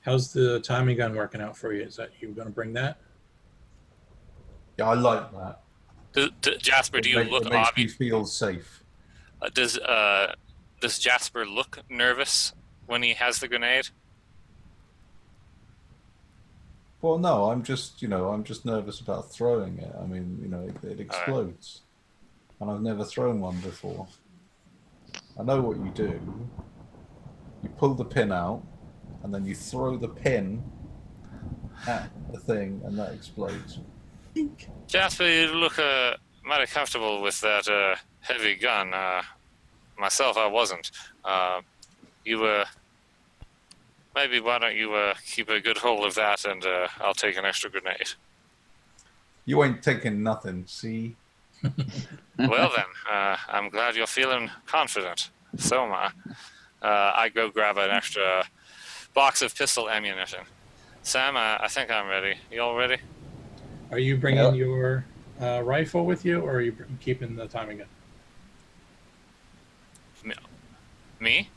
How's the Tommy gun working out for you? Is that you going to bring that? Yeah, I like that. Jasper, do you It look makes me obvious? feel safe. Does Jasper look nervous when he has the grenade? Well, no, I'm just nervous about throwing it. I mean, it explodes. And I've never thrown one before. I know what you do. You pull the pin out, and then you throw the pin at the thing, and that explodes. Jasper, you look mighty comfortable with that heavy gun. Myself, I wasn't. Maybe why don't you keep a good hold of that, and I'll take an extra grenade. You ain't taking nothing, see? Well then, I'm glad you're feeling confident. So am I. I go grab an extra box of pistol ammunition. Sam, I think I'm ready. You all ready? Are you bringing your rifle with you, or are you keeping the Tommy gun? Me?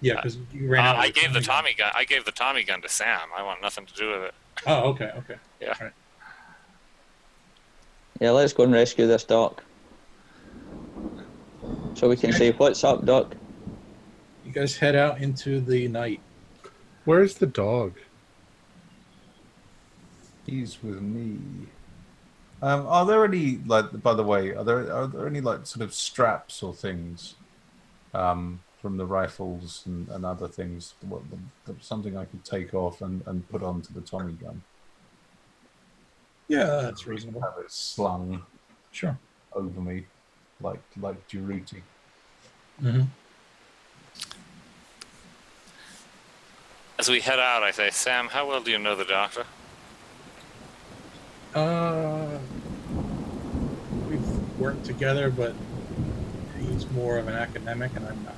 Yeah, because you ran out. I gave the Tommy gun. I gave the Tommy gun to Sam. I want nothing to do with it. Oh, okay, okay. Yeah. All right. Yeah, let's go and rescue this doc. So we can say, what's up, Doc? You guys head out into the night. Where's the dog? He's with me. Are there any, like, by the way, are there any, like, sort of straps or things from the rifles and other things? Something I could take off and put onto the Tommy gun? Yeah, that's reasonable. Have it slung Sure. over me, like Duruti. Mm-hmm. As we head out, I say, Sam, how well do you know the doctor? We've worked together, but he's more of an academic, and I'm not.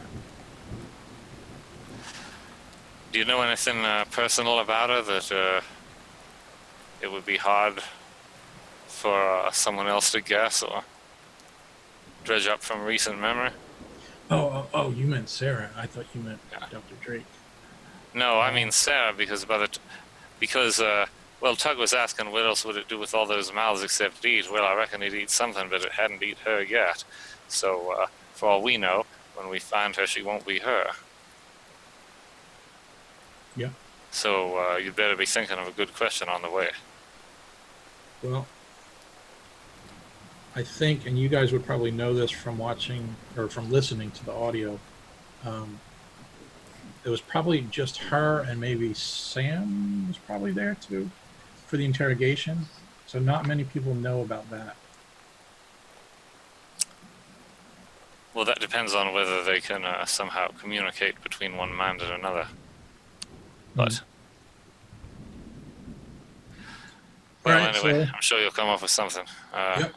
Do you know anything personal about her that it would be hard for someone else to guess or dredge up from recent memory? Oh, you meant Sarah. I thought you meant Dr. Drake. No, I mean Sarah, because well, Tug was asking what else would it do with all those mouths except eat. Well, I reckon it'd eat something, but it hadn't eat her yet. So, for all we know, when we find her, she won't be her. Yeah. So, you'd better be thinking of a good question on the way. Well, I think, and you guys would probably know this from watching or from listening to the audio, it was probably just her, and maybe Sam was probably there too for the interrogation. So not many people know about that. Well, that depends on whether they can somehow communicate between one mind and another. But, well, Right, anyway, so- I'm sure you'll come up with something. Yep.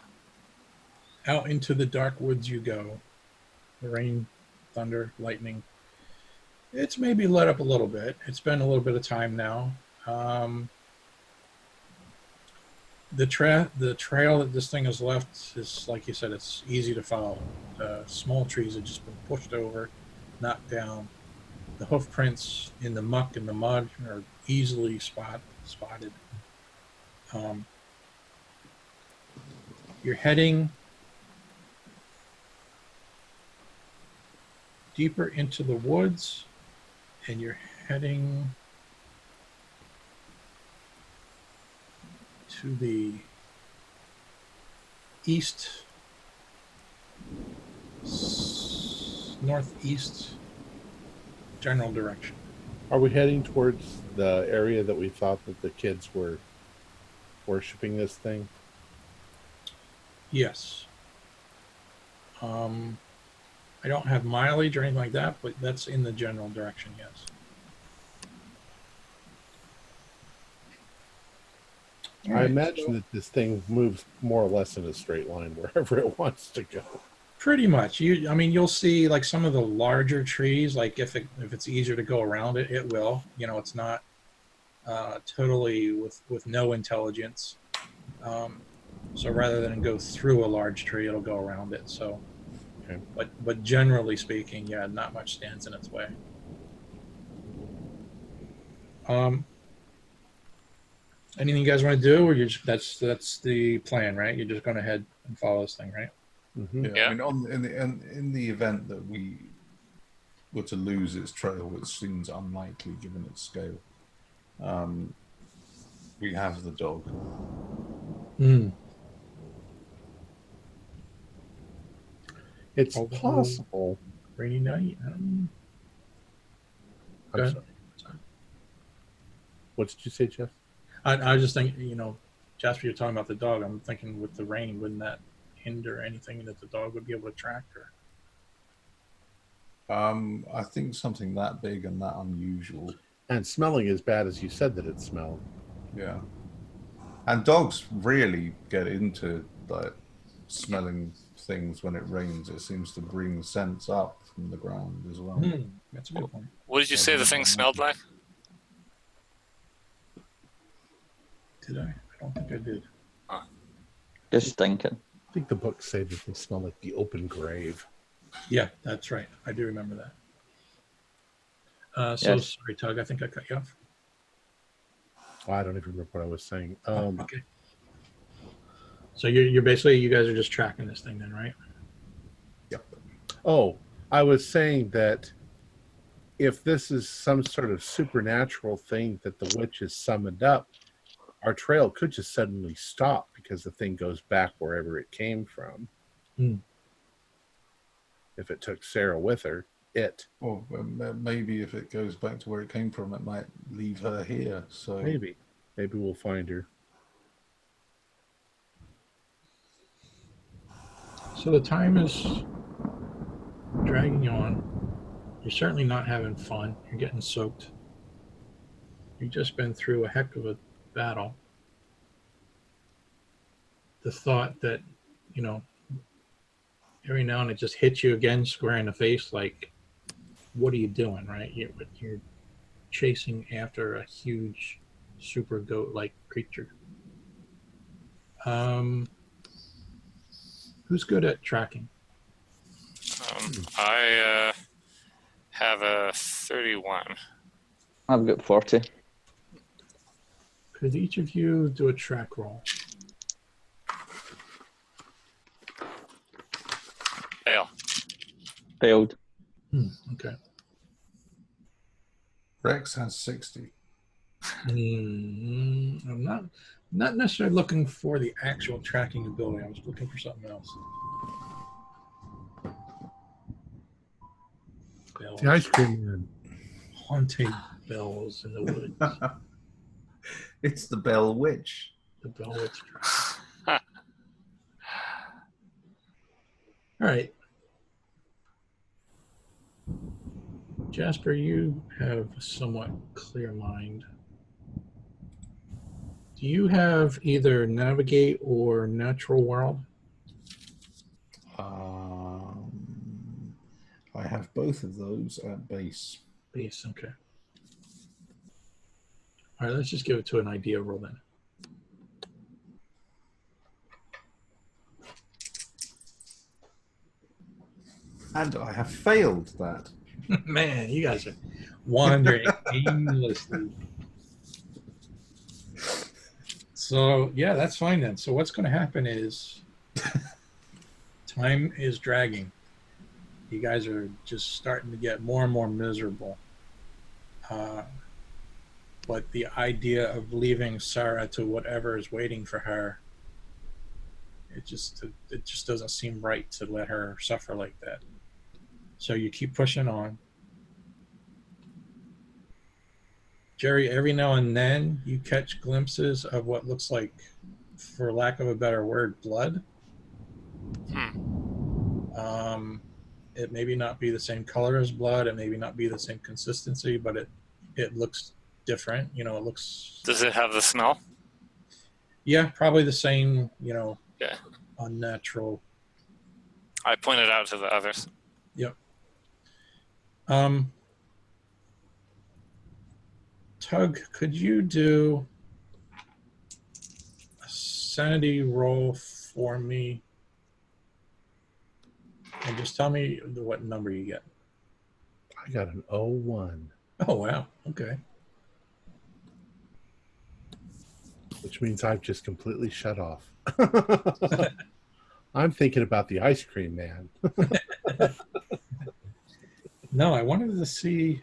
Out into the dark woods you go. The rain, thunder, lightning. It's maybe let up a little bit. It's been a little bit of time now. The trail that this thing has left is, like you said, it's easy to follow. Small trees have just been pushed over, knocked down. The hoof prints in the muck and the mud are easily spotted. You're heading deeper into the woods, and you're heading to the east, northeast general direction. Are we heading towards the area that we thought that the kids were worshiping this thing? Yes. I don't have mileage or anything like that, but that's in the general direction, yes. All I right, imagine so that this thing moves more or less in a straight line wherever it wants to go. pretty much. You'll see like some of the larger trees, like if it's easier to go around it, it will. It's not totally with no intelligence. So rather than go through a large tree, it'll go around it. So, Okay. but generally speaking, yeah, not much stands in its way. Anything you guys want to do, or you just, that's the plan, right? You're just going to head and follow this thing, right? Mm-hmm. Yeah. I mean, in the event that we were to lose its trail, which seems unlikely given its scale, we have the dog. Mm. It's Although- possible. Rainy night. I'm Okay. sorry. What did you say, Jeff? I was just thinking, Jasper, you're talking about the dog. I'm thinking with the rain, wouldn't that hinder anything that the dog would be able to track? Or I think something that big and that unusual. And smelling as bad as you said that it smelled. Yeah. And dogs really get into like smelling things when it rains. It seems to bring scents up from the ground as well. That's a good point. What did you say the thing smelled like? Did I? I don't think I did. Just stinking. I think the books say that they smell like the open grave. Yeah, that's right. I do remember that. Yes. Sorry, Tug. I think I cut you off. I don't even remember what I was saying. Okay. So you're basically, you guys are just tracking this thing then, right? Yep. Oh, I was saying that if this is some sort of supernatural thing that the witch has summoned up, our trail could just suddenly stop because the thing goes back wherever it came from. If it took Sarah with her, Well, maybe if it goes back to where it came from, it might leave her here. So maybe we'll find her. So the time is dragging on. You're certainly not having fun. You're getting soaked. You've just been through a heck of a battle. The thought that, every now and it just hits you again square in the face, like, what are you doing, right? You're chasing after a huge super goat-like creature. Who's good at tracking? I have a 31. I've got 40. Could each of you do a track roll? Fail. Failed. Okay. Rex has 60. I'm not necessarily looking for the actual tracking ability. I was looking for something else. Bells. The ice cream man. Haunting bells in the woods. It's the Bell Witch. The bell witch track. All right. Jasper, you have a somewhat clear mind. Do you have either navigate or natural world? I have both of those at base. Base, okay. All right, let's just give it to an idea roll then. And I have failed that. Man, you guys are wandering aimlessly. So, yeah, that's fine then. So what's going to happen is time is dragging. You guys are just starting to get more and more miserable. But the idea of leaving Sarah to whatever is waiting for her, it just doesn't seem right to let her suffer like that. So you keep pushing on. Jerry, every now and then you catch glimpses of what looks like, for lack of a better word, blood. It maybe not be the same color as blood, it maybe not be the same consistency, but it looks different. It looks... Does it have the smell? Yeah, probably the same, Yeah. unnatural. I pointed out to the others. Yep. Tug, could you do a sanity roll for me? And just tell me what number you get. I got an 01. Oh, wow. Okay. which means I've just completely shut off. I'm thinking about the ice cream man. No, I wanted to see.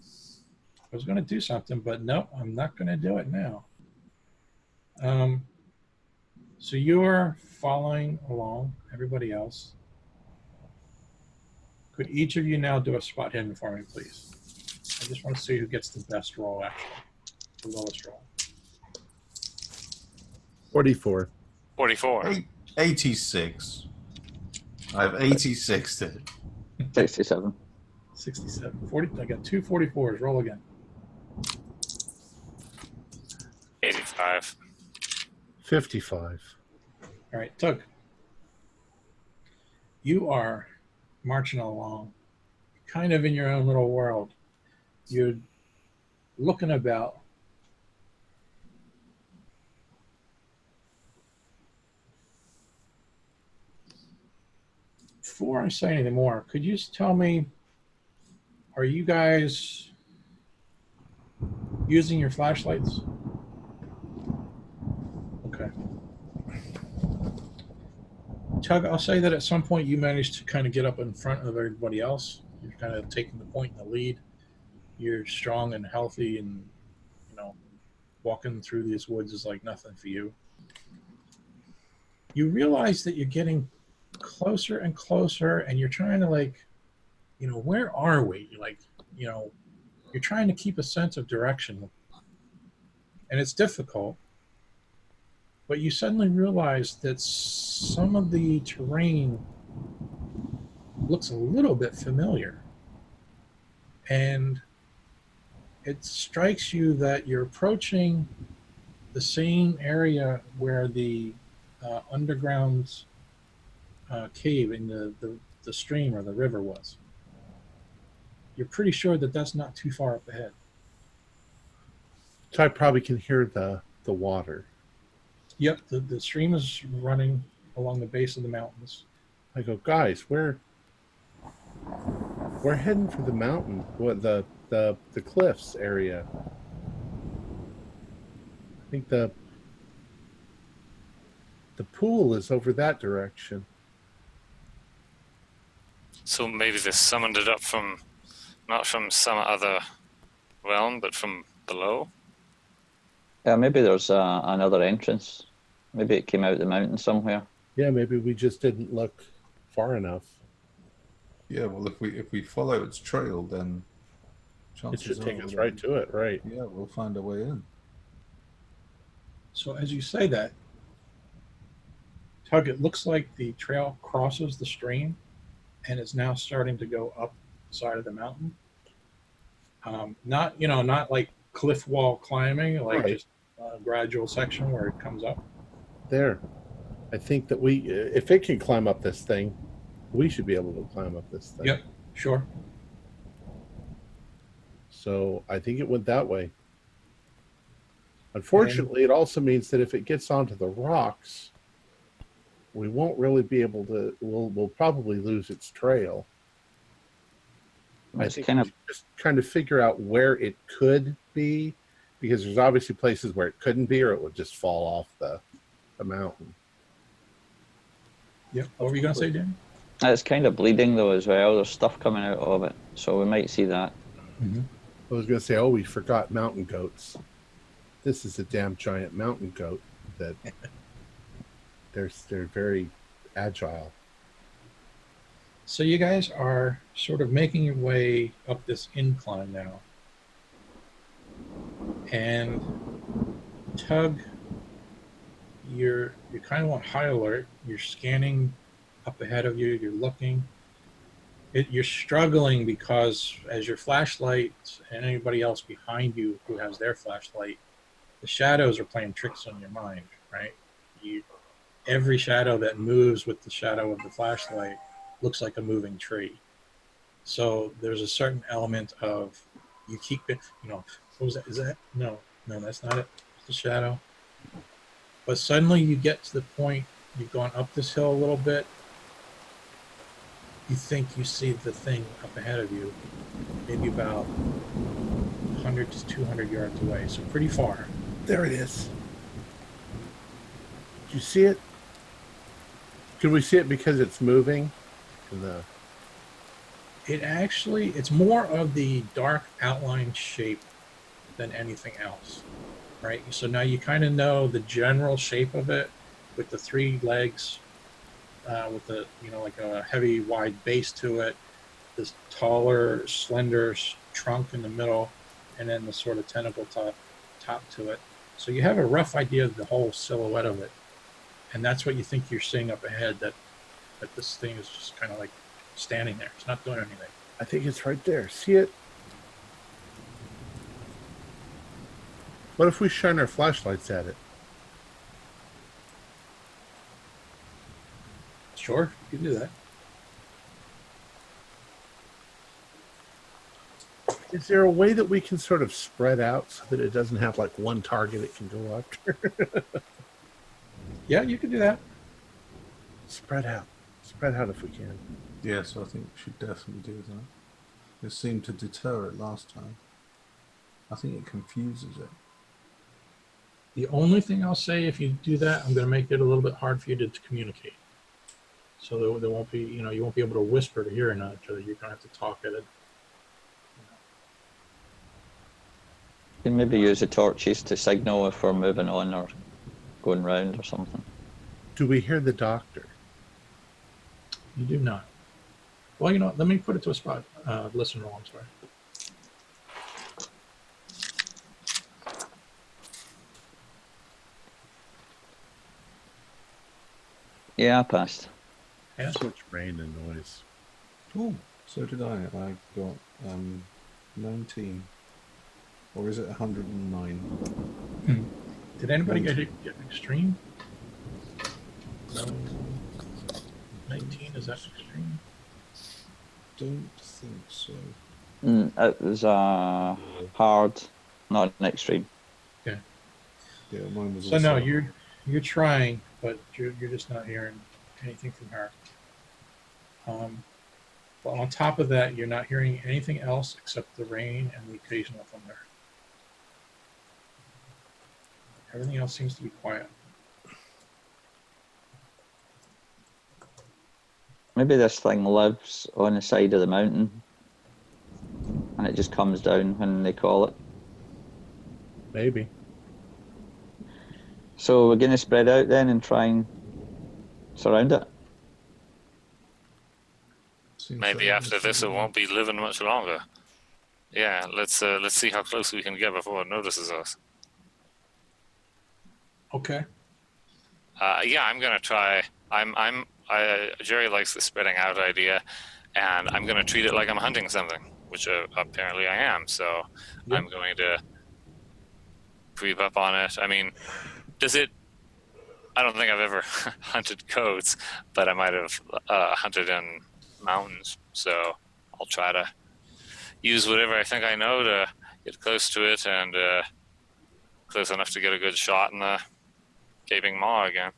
I was going to do something, but no, I'm not going to do it now. So you're following along everybody else. Could each of you now do a spot hidden for me, please? I just want to see who gets the best roll, actually. The lowest roll. 44. 44. 86. I have 86 to 67. 67. 40. I got two 44s. Roll again. 85. 55. All right, Tug. You are marching along, kind of in your own little world. You're looking about. Before I say anything more, could you just tell me, are you guys using your flashlights? Okay. Tug, I'll say that at some point you managed to kind of get up in front of everybody else. You're kind of taking the point in the lead. You're strong and healthy, and walking through these woods is like nothing for you. You realize that you're getting closer and closer, and you're trying to where are we? You're trying to keep a sense of direction, and it's difficult. But you suddenly realize that some of the terrain looks a little bit familiar. And it strikes you that you're approaching the same area where the underground cave in the stream or the river was. You're pretty sure that that's not too far up ahead. So I probably can hear the water. Yep, the stream is running along the base of the mountains. I go, guys, we're heading for the mountain, the cliffs area. I think the pool is over that direction. So maybe they summoned it up not from some other realm, but from below? Yeah, maybe there's another entrance. Maybe it came out the mountain somewhere. Yeah, maybe we just didn't look far enough. Yeah, well, if we follow its trail, then It chances should take are us we'll- right to it, right? Yeah, we'll find a way in. So as you say that, Tug, it looks like the trail crosses the stream and is now starting to go up the side of the mountain. Not like cliff wall climbing, like Right. just a gradual section where it comes up. There. I think that if it can climb up this thing, we should be able to climb up this thing. Yep, sure. So I think it went that way. Unfortunately, it also means that if it gets onto the rocks, we won't really be able to. We'll probably lose its trail. I It's think kind we of should just kind of figure out where it could be, because there's obviously places where it couldn't be, or it would just fall off the mountain. Yep. What were you going to say, Dan? it's kind of bleeding though as well. There's stuff coming out of it, so we might see that. Mm-hmm. I was going to say, oh, we forgot mountain goats. This is a damn giant mountain goat that they're very agile. So you guys are sort of making your way up this incline now. And Tug, you're kind of on high alert. You're scanning up ahead of you. You're looking. You're struggling because as your flashlight and anybody else behind you who has their flashlight, the shadows are playing tricks on your mind, right? Every shadow that moves with the shadow of the flashlight looks like a moving tree. So there's a certain element of you keep it, what was that? Is that? No, that's not it. It's the shadow. But suddenly you get to the point, you've gone up this hill a little bit. You think you see the thing up ahead of you, maybe about 100 to 200 yards away. So pretty far. There it is. you see it? Can we see it because it's moving? It's more of the dark outline shape than anything else, right? So now you kind of know the general shape of it with the 3 legs, with the, like a heavy, wide base to it, this taller, slender trunk in the middle, and then the sort of tentacle top to it. So you have a rough idea of the whole silhouette of it. And that's what you think you're seeing up ahead, that this thing is just kind of like standing there. It's not doing anything. I think it's right there. See it? What if we shine our flashlights at it? Sure, you can do that. Is there a way that we can sort of spread out so that it doesn't have like one target it can go after? Yeah, you can do that. Spread out. Spread out if we can. Yes, I think we should definitely do that. It seemed to deter it last time. I think it confuses it. The only thing I'll say, if you do that, I'm going to make it a little bit hard for you to communicate. So there won't be, you won't be able to whisper to hear each other. You're going to have to talk at it. You can maybe use the torches to signal if we're moving on or going round or something. Do we hear the doctor? You do not. Well, let me put it to a spot. Listen roll, I'm sorry. Yeah, I passed. Yes. So much rain and noise. Oh, so did I. I got 19. Or is it 109? Did anybody get extreme? No. 19, is that extreme? Don't think so. It was hard, not an extreme. Okay. Yeah, mine was So also... no, you're trying, but you're just not hearing anything from her. But on top of that, you're not hearing anything else except the rain and the occasional thunder. Everything else seems to be quiet. Maybe this thing lives on the side of the mountain and it just comes down when they call it. Maybe. So we're going to spread out then and try and surround it. Maybe after this it won't be living much longer. Yeah, let's see how close we can get before it notices us. Okay. Yeah, I'm gonna try. Jerry likes the spreading out idea, and I'm gonna treat it like I'm hunting something, which apparently I am. So Yep. I'm going to creep up on it. I mean, does it? I don't think I've ever hunted goats, but I might have hunted in mountains. So I'll try to use whatever I think I know to get close to it and close enough to get a good shot in the gaping maw again.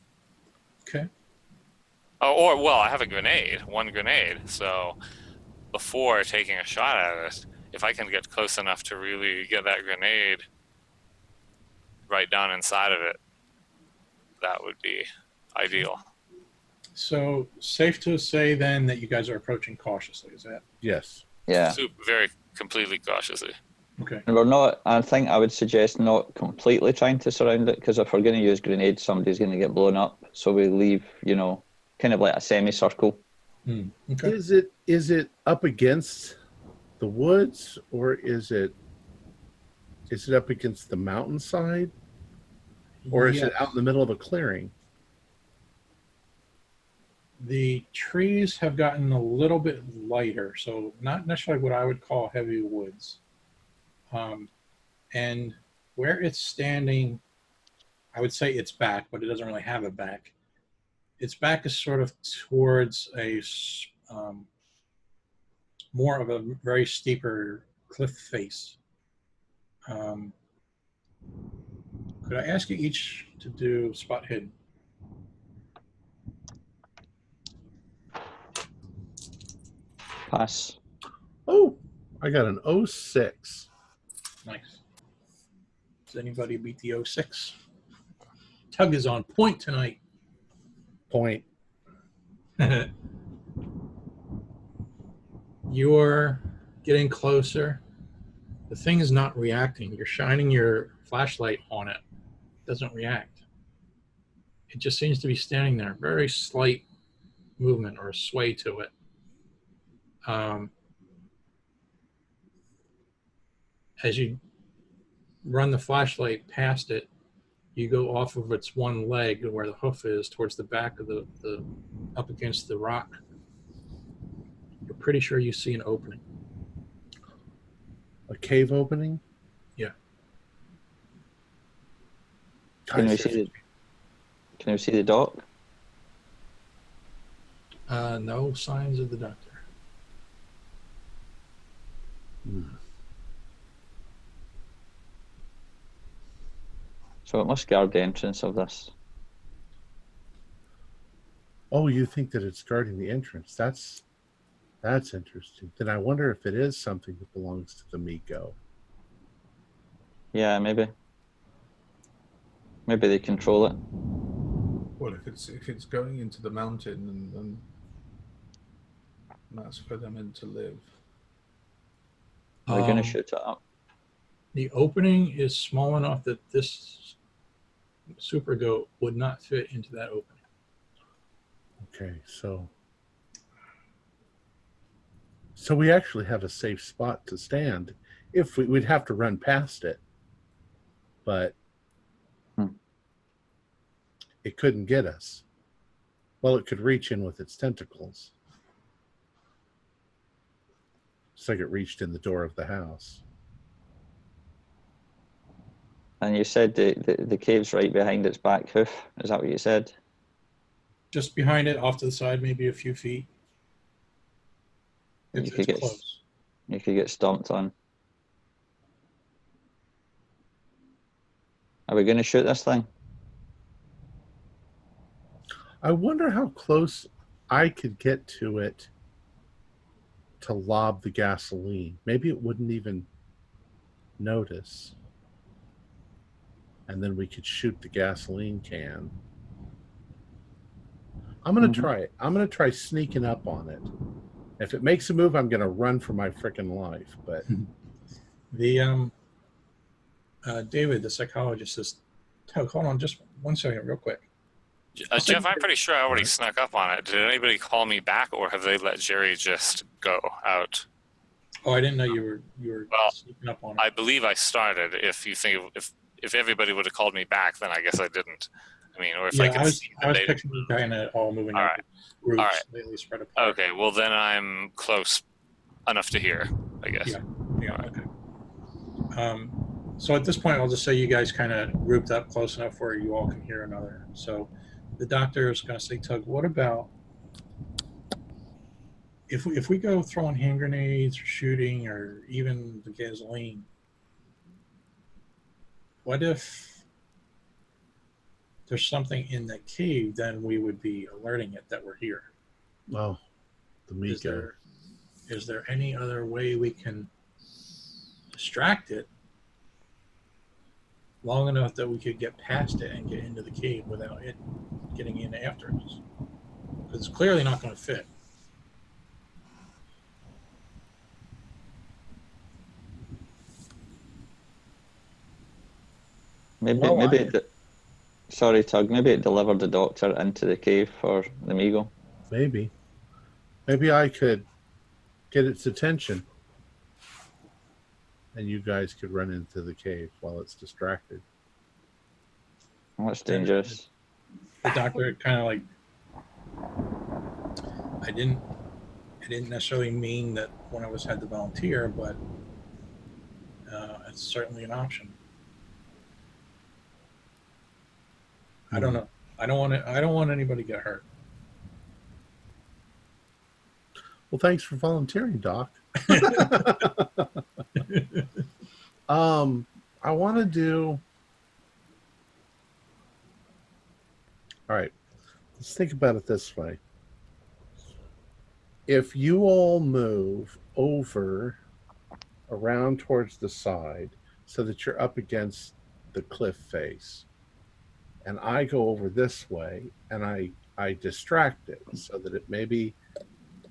Okay. Oh, well, I have one grenade. So before taking a shot at it, if I can get close enough to really get that grenade right down inside of it, that would be ideal. So safe to say then that you guys are approaching cautiously, is that? Yes. Yeah. Very completely cautiously. Okay. And we're not, I think I would suggest not completely trying to surround it, because if we're going to use grenades, somebody's going to get blown up. So we leave, kind of like a semicircle. Okay. Is it up against the woods, or is it up against the mountainside, or is it out in the middle of a clearing? The trees have gotten a little bit lighter, so not necessarily what I would call heavy woods. And where it's standing, I would say its back, but it doesn't really have a back. Its back is sort of towards a more of a very steeper cliff face. Could I ask you each to do spot hidden? Pass. Oh, I got an 06. Nice. Does anybody beat the 06? Tug is on point tonight. Point. You're getting closer. The thing is not reacting. You're shining your flashlight on it. It doesn't react. It just seems to be standing there. Very slight movement or sway to it. As you run the flashlight past it, you go off of its one leg where the hoof is towards the back of the up against the rock. You're pretty sure you see an opening. A cave opening? Yeah. Can we see the dock? No signs of the doctor. So it must guard the entrance of this. Oh, you think that it's guarding the entrance? That's interesting. Then I wonder if it is something that belongs to the Miko. Yeah, maybe. Maybe they control it. Well, if it's going into the mountain, and that's where they're meant to live. We're going to shoot it up. The opening is small enough that this super goat would not fit into that opening. Okay, so we actually have a safe spot to stand. If we'd have to run past it, but it couldn't get us. Well, it could reach in with its tentacles. Just like it reached in the door of the house. And you said the cave's right behind its back hoof. Is that what you said? Just behind it, off to the side, maybe a few feet. It's close. You could get stomped on. Are we going to shoot this thing? I wonder how close I could get to it to lob the gasoline. Maybe it wouldn't even notice. And then we could shoot the gasoline can. I'm going to try it. I'm going to try sneaking up on it. If it makes a move, I'm going to run for my frickin' life. But the David, the psychologist, says, "Tug, hold on just 1 second, real quick." Jeff, I'm pretty sure I already snuck up on it. Did anybody call me back, or have they let Jerry just go out? Oh, I didn't know you were sneaking up on it. I believe I started. If you think if everybody would have called me back, then I guess I didn't. I mean, or if I could see that I was they picturing you kind of all moving All in right. groups, All right. slightly spread apart. Okay, well then I'm close enough to hear, I guess. Yeah, okay. So at this point, I'll just say you guys kind of grouped up close enough where you all can hear another. So the doctor is going to say, Tug, what about if we go throwing hand grenades or shooting or even the gasoline? What if there's something in that cave? Then we would be alerting it that we're here. oh, the Miko. Is there any other way we can distract it long enough that we could get past it and get into the cave without it getting in after us? Because it's clearly not going to fit. Sorry, Tug. Maybe it delivered the doctor into the cave for the Meagle. Maybe I could get its attention, and you guys could run into the cave while it's distracted. Oh, that's dangerous. The doctor kind of like, I didn't necessarily mean that one of us had to volunteer, but it's certainly an option. I don't know. I don't want anybody to get hurt. Well, thanks for volunteering, Doc. I want to do. All right. Let's think about it this way. If you all move over around towards the side so that you're up against the cliff face, and I go over this way and I I distract it so that it maybe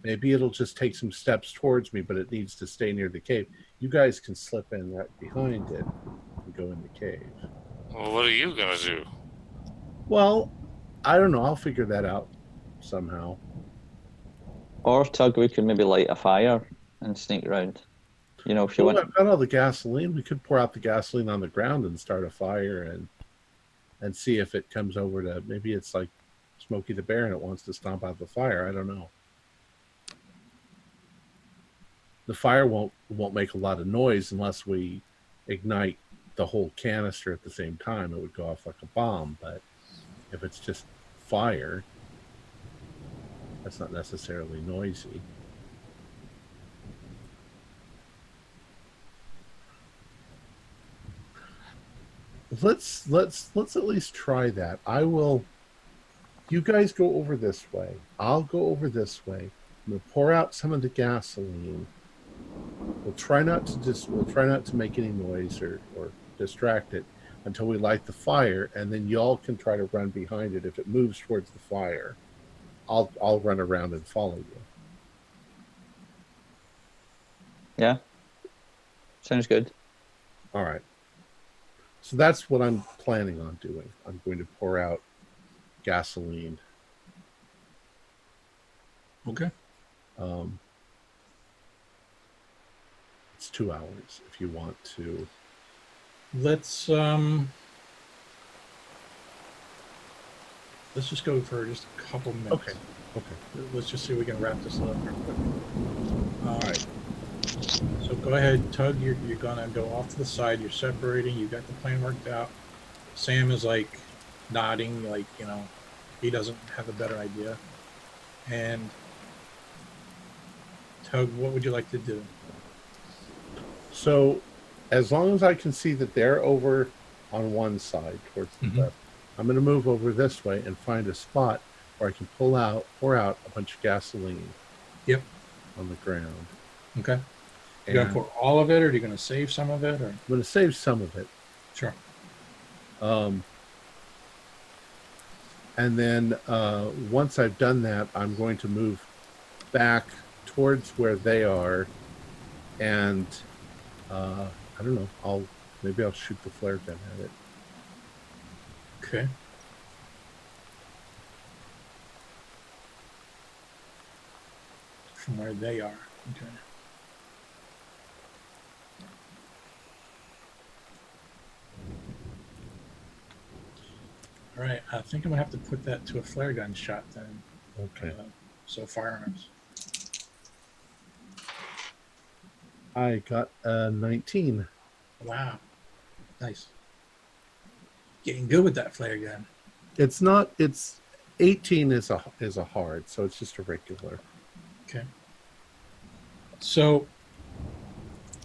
it'll just take some steps towards me, but it needs to stay near the cave. You guys can slip in right behind it and go in the cave. Well, what are you gonna do? Well, I don't know. I'll figure that out somehow. Or Tug, we could maybe light a fire and sneak around. You know, if you Well, want. I've got all the gasoline. We could pour out the gasoline on the ground and start a fire and see if it comes over to, maybe it's like Smokey the Bear and it wants to stomp out the fire. I don't know. The fire won't make a lot of noise unless we ignite the whole canister at the same time. It would go off like a bomb, but if it's just fire, that's not necessarily noisy. Let's at least try that. You guys go over this way. I'll go over this way. We'll pour out some of the gasoline. We'll try not to make any noise or distract it until we light the fire, and then y'all can try to run behind it. If it moves towards the fire, I'll run around and follow you. Yeah. Sounds good. All right. So that's what I'm planning on doing. I'm going to pour out gasoline. Okay. It's 2 hours if you want to. Let's just go for just a couple minutes. Okay. Let's just see if we can wrap this up real quick. All right. So go ahead, Tug. You're gonna go off to the side. You're separating. You got the plan worked out. Sam is like nodding, like, you know, he doesn't have a better idea. And Tug, what would you like to do? So, as long as I can see that they're over on one side towards the left, I'm going to move over this way and find a spot where I can pour out a bunch of gasoline. Yep. On the ground. Okay. You going to pour all of it, or are you going to save some of it? Or I'm going to save some of it. Sure. And then once I've done that, I'm going to move back towards where they are, and I don't know. Maybe I'll shoot the flare gun at it. Okay. From where they are. Okay. All right, I think I'm gonna have to put that to a flare gun shot then. Okay. So firearms. I got a 19. Wow, nice. Getting good with that flare gun. It's not. It's 18 is a hard, so it's just a regular. Okay. So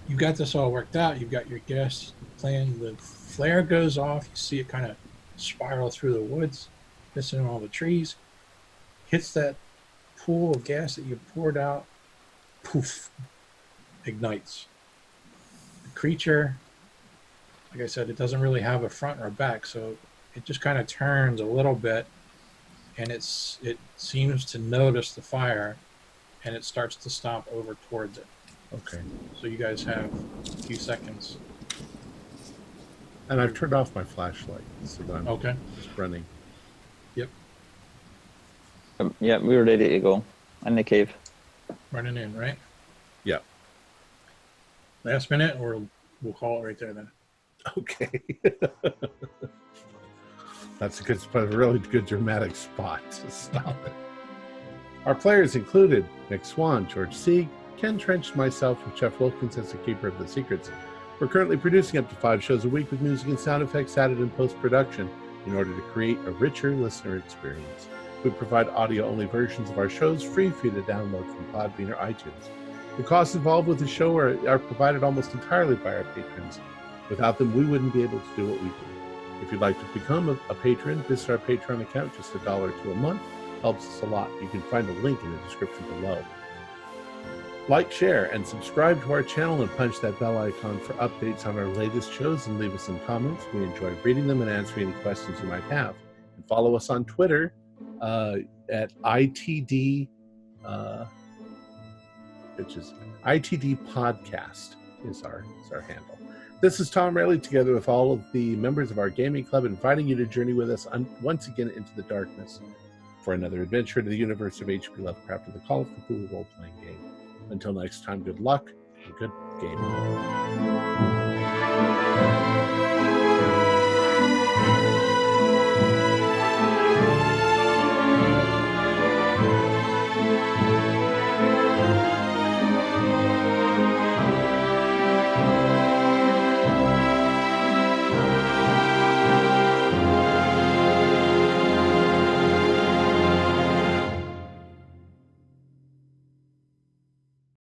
you got this all worked out. You've got your gas plan. The flare goes off. You see it kind of spiral through the woods, missing all the trees. Hits that pool of gas that you poured out. Poof. Ignites. The creature, like I said, it doesn't really have a front or a back, so it just kind of turns a little bit, and it seems to notice the fire, and it starts to stomp over towards it. Okay. So you guys have a few seconds. And I've turned off my flashlight, so that I'm just running. Yep. Yeah, we were ready to go in the cave. Running in, right? Yeah. Last minute, or we'll call it right there then. Okay. That's a really good dramatic spot to stop it. Our players included Nick Swan, George Sieg, Ken Trench, myself, and Jeff Wilkins as the Keeper of the Secrets. We're currently producing up to 5 shows a week with music and sound effects added in post-production in order to create a richer listener experience. We provide audio-only versions of our shows free for you to download from Podbean or iTunes. The costs involved with the show are provided almost entirely by our patrons. Without them, we wouldn't be able to do what we do. If you'd like to become a patron, visit our Patreon account. Just $1 or $2 a month helps us a lot. You can find a link in the description below. Like, share, and subscribe to our channel and punch that bell icon for updates on our latest shows, and leave us some comments. We enjoy reading them and answering any questions you might have. And follow us on Twitter at ITD, which is ITD Podcast is our handle. This is Tom Rayleigh, together with all of the members of our gaming club, inviting you to journey with us once again into the darkness for another adventure to the universe of H.P. Lovecraft and the Call of Cthulhu role-playing game. Until next time, good luck and good gaming.